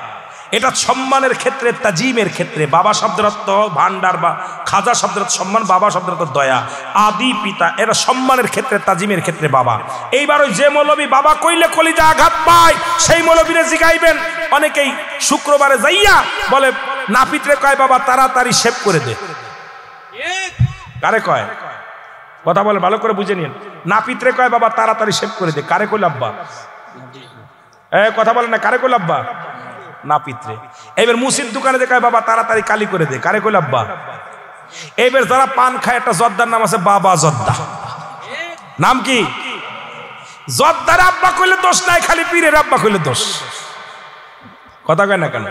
এটা সম্মানের ক্ষেত্রে, তাজিমের ক্ষেত্রে। বাবা শব্দের অর্থ ভান্ডার বা খাজা শব্দের অর্থ সম্মান, বাবা শব্দের অর্থ দয়া, আদি পিতা। এরা সম্মানের ক্ষেত্রে, তাজিমের ক্ষেত্রে বাবা। এইবার ওই যে মৌলবী বাবা কইলে কলিজা আঘাত পায়, সেই মৌলবীরে জিগাইবেন। অনেকেই শুক্রবারে যাইয়া বলে নাপিতরে কয় বাবা তাড়াতাড়ি শেভ করে দে। কারে কয়? কথা বলে ভালো করে বুঝে নিন। নাপিতরে কয় বাবা তাড়াতাড়ি শেভ করে দে। কারে কইল আব্বা? কথা বলে না, কারে কইল আব্বা? নাপিতরে। এবার মুসির দোকানে দেখায় বাবা তাড়াতাড়ি কালি করে দে। কারে কইল আব্বা? এবার যারা পান খায়, একটা জর্দার নাম আছে বাবা জর্দা। নাম কি? জর্দার আব্বা কইলে দোষ নাই, খালি পীরের আব্বা কইলে দোষ। কথা কয় না কেন?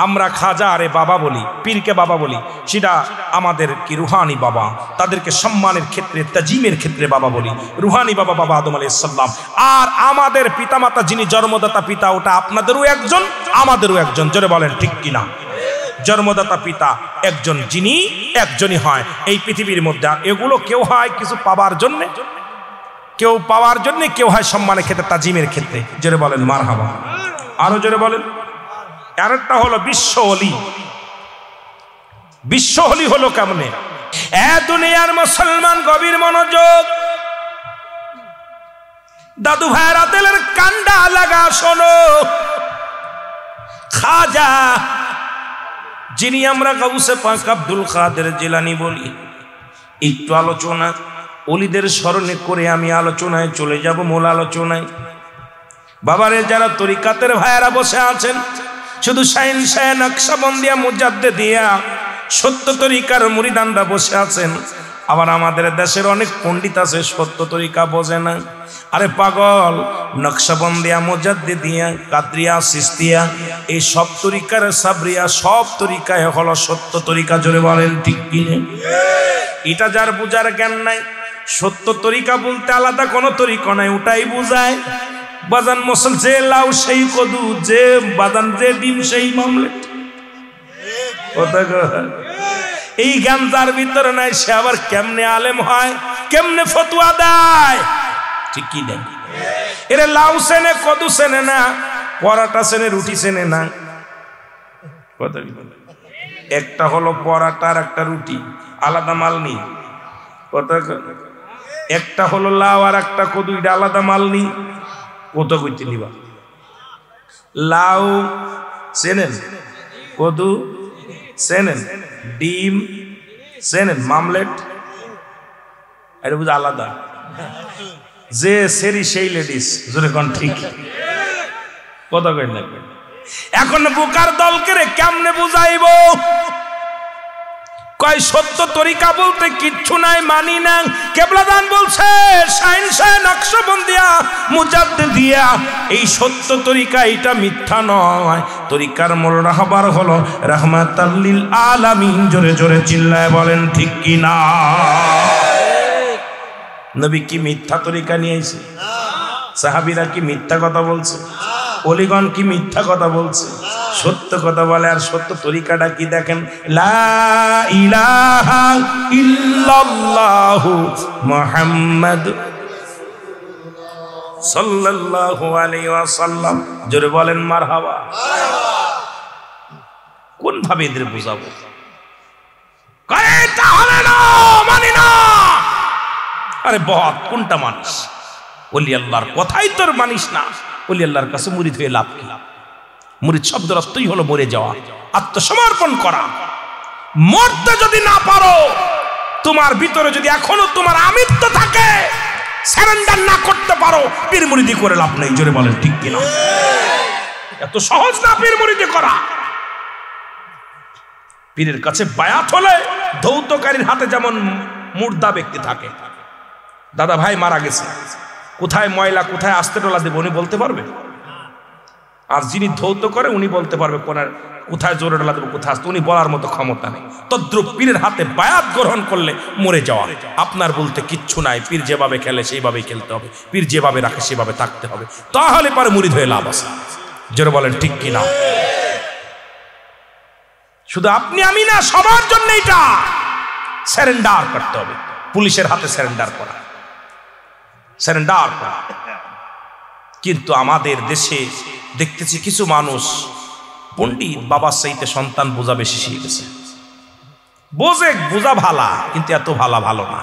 আমরা খাজা আরে বাবা বলি, পীরকে বাবা বলি, সেটা আমাদের কি রুহানি বাবা। তাদেরকে সম্মানের ক্ষেত্রে, তাজিমের ক্ষেত্রে বাবা বলি। রুহানি বাবা বাবা আদম আলাইহিস সালাম। আর আমাদের পিতামাতা যিনি জন্মদাতা পিতা, ওটা আপনাদেরও একজন, আমাদেরও একজন। জোরে বলেন ঠিক কিনা? জন্মদাতা পিতা একজন, যিনি একজনই হয় এই পৃথিবীর মধ্যে। এগুলো কেউ হয় কিছু পাওয়ার জন্য, কেউ পাওয়ার জন্য, কেউ হয় সম্মানের ক্ষেত্রে, তাজিমের ক্ষেত্রে। জোরে বলেন মারহাবা। আরো জোরে বলেন। আরেকটা হলো বিশ্ব অলি। বিশ্ব অলি হলো কেমনে? দুনিয়ার মুসলমান গভীর মনোযোগ, দাদু ভাইরা দিলের কান্ডা লাগা শোনো। খাজা যিনি আমরা গাউসে পাক আব্দুল কাদের জিলানী বলি, একটু আলোচনা অলিদের স্মরণে করে আমি আলোচনায় চলে যাব, মূল আলোচনায়। বাবারে যারা তরিকাতের ভাইয়েরা বসে আছেন, শুধু শাইন শাহ নকশবন্দিয়া মুজাদ্দিদিয়া সত্য তরিকার মুরিদানরা বসে আছেন। আবার আমাদের দেশের অনেক পণ্ডিত আছে সত্য তরিকা বোঝে না। আরে পাগল, নকশবন্দিয়া মুজাদ্দিদিয়া কাদরিয়া সিস্তিয়া এই সব তরিকার সাবরিয়া, সব তরিকায় হলো সত্য তরিকা। জোরে বলেন ঠিক কিনা? এটা যার বুঝার জ্ঞান নাই, সত্য তরিকা বলতে আলাদা কোনো তরিকা নাই, ওটাই বুঝায়। বাজান মসল যে লাউ সেই কদু, যে বাজান যে ডিম সেই মামলেট। এই জ্ঞান যার ভিতরে নাই, সে আবার কেমনে আলেম হয়, কেমনে ফতোয়া দেয়? ঠিক কি দেয়? এরা লাউ সেনে, কদু সেনে না, পরাটা সেনে, রুটি সেনে না। কথা একটা হলো পরাটা আর একটা রুটি, আলাদা মাল নেই। কথা একটা হলো লাউ আর একটা কদু, এটা আলাদা মাল নেই। কত কইতে নিবা? লাউ চেনেন, কদু চেনেন, ডিম চেনেন, মামলেট এটা বুঝে আলাদা। যে সেরি সেই লেডিস। জোরে কোন ঠিক? কত কই না? এখন বুকার দলকে রে কেমনে বুঝাইব? কয় সত্য তরিকা বলতে কিচ্ছু নাই, মানি না। কেবলাদান বলছে শাইন শাহ নকশবন্দিয়া মুজাদ্দিদিয়া এই সত্য তরিকা, এটা মিথ্যা নয়। তরিকার মূল রাহবার হলো রাহমাতাল লিল আলামিন। জোরে জোরে চিল্লায় বলেন ঠিক কি না? নবী কি মিথ্যা তরিকা নিয়ে আইছে? সাহাবীরা কি মিথ্যা কথা বলছে? অলিগণ কি মিথ্যা কথা বলছে? সত্য কথা বলে। আর সত্য তরিকাটা কি দেখেন? লা ইলাহা ইল্লাল্লাহু মুহাম্মদ সাল্লাল্লাহু আলাইহি ওয়াসাল্লাম। জোরে বলেন মারহাবা। কোন ভাবে এদের বুঝাবো? এটা হবে না, মানি না। আরে বহুত কোনটা মানিস? ওলি আল্লাহর কথাই তোর মানিস না। ওলি আল্লাহর কাছে মুরিদ হয়ে লাভ কি? মুরিদ শব্দের অর্থই হলো মরে যাওয়া, আত্মসমর্পণ করা। মরতে যদি না পারো, তোমার ভিতরে যদি এখনো তোমার আমিত্ব থাকে, সারেন্ডার না করতে পারো, পীর মুরিদি করে লাভ নেই। জোরে বলেন ঠিক কিনা? এত সহজ না পীর মুরিদি করা। পীরের কাছে বায়াত হলে ধৌতকারীর হাতে যেমন মুর্দা ব্যক্তি থাকে। দাদা ভাই মারা গেছে, কোথায় ময়লা, কোথায় আস্তে টোলা দেব উনি বলতে পারবে। আর যিনি ধৌত করে উনি বলতে পারবে কোথায় জোরে টোলা দেবো, কোথায় আসতে, উনি বলার মতো ক্ষমতা নেই। তদ্রুপ পীরের হাতে বায়াত গ্রহণ করলে মরে যাওয়া। আপনার বলতে কিচ্ছু নাই। পীর যেভাবে খেলে সেইভাবেই খেলতে হবে, পীর যেভাবে রাখে সেভাবে থাকতে হবে, তাহলে পরে মুরিদ হয়ে লাভ আছে। জোরে বলেন ঠিক কিনা? শুধু আপনি আমি না, সবার জন্য এটা সারেন্ডার করতে হবে। পুলিশের হাতে সারেন্ডার করা, সারেন্ডার করা। কিন্তু আমাদের দেশে দেখতেছি কিছু মানুষ পণ্ডিত বাবার চাইতে সন্তান বোঝা বেশি শিখে গেছে। বোঝা ভালা, কিন্তু এত ভালো না।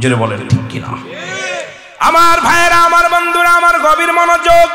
জোরে বলেন ঠিক কিনা? আমার ভাইয়েরা, আমার বন্ধুরা, আমার গভীর মনোযোগ।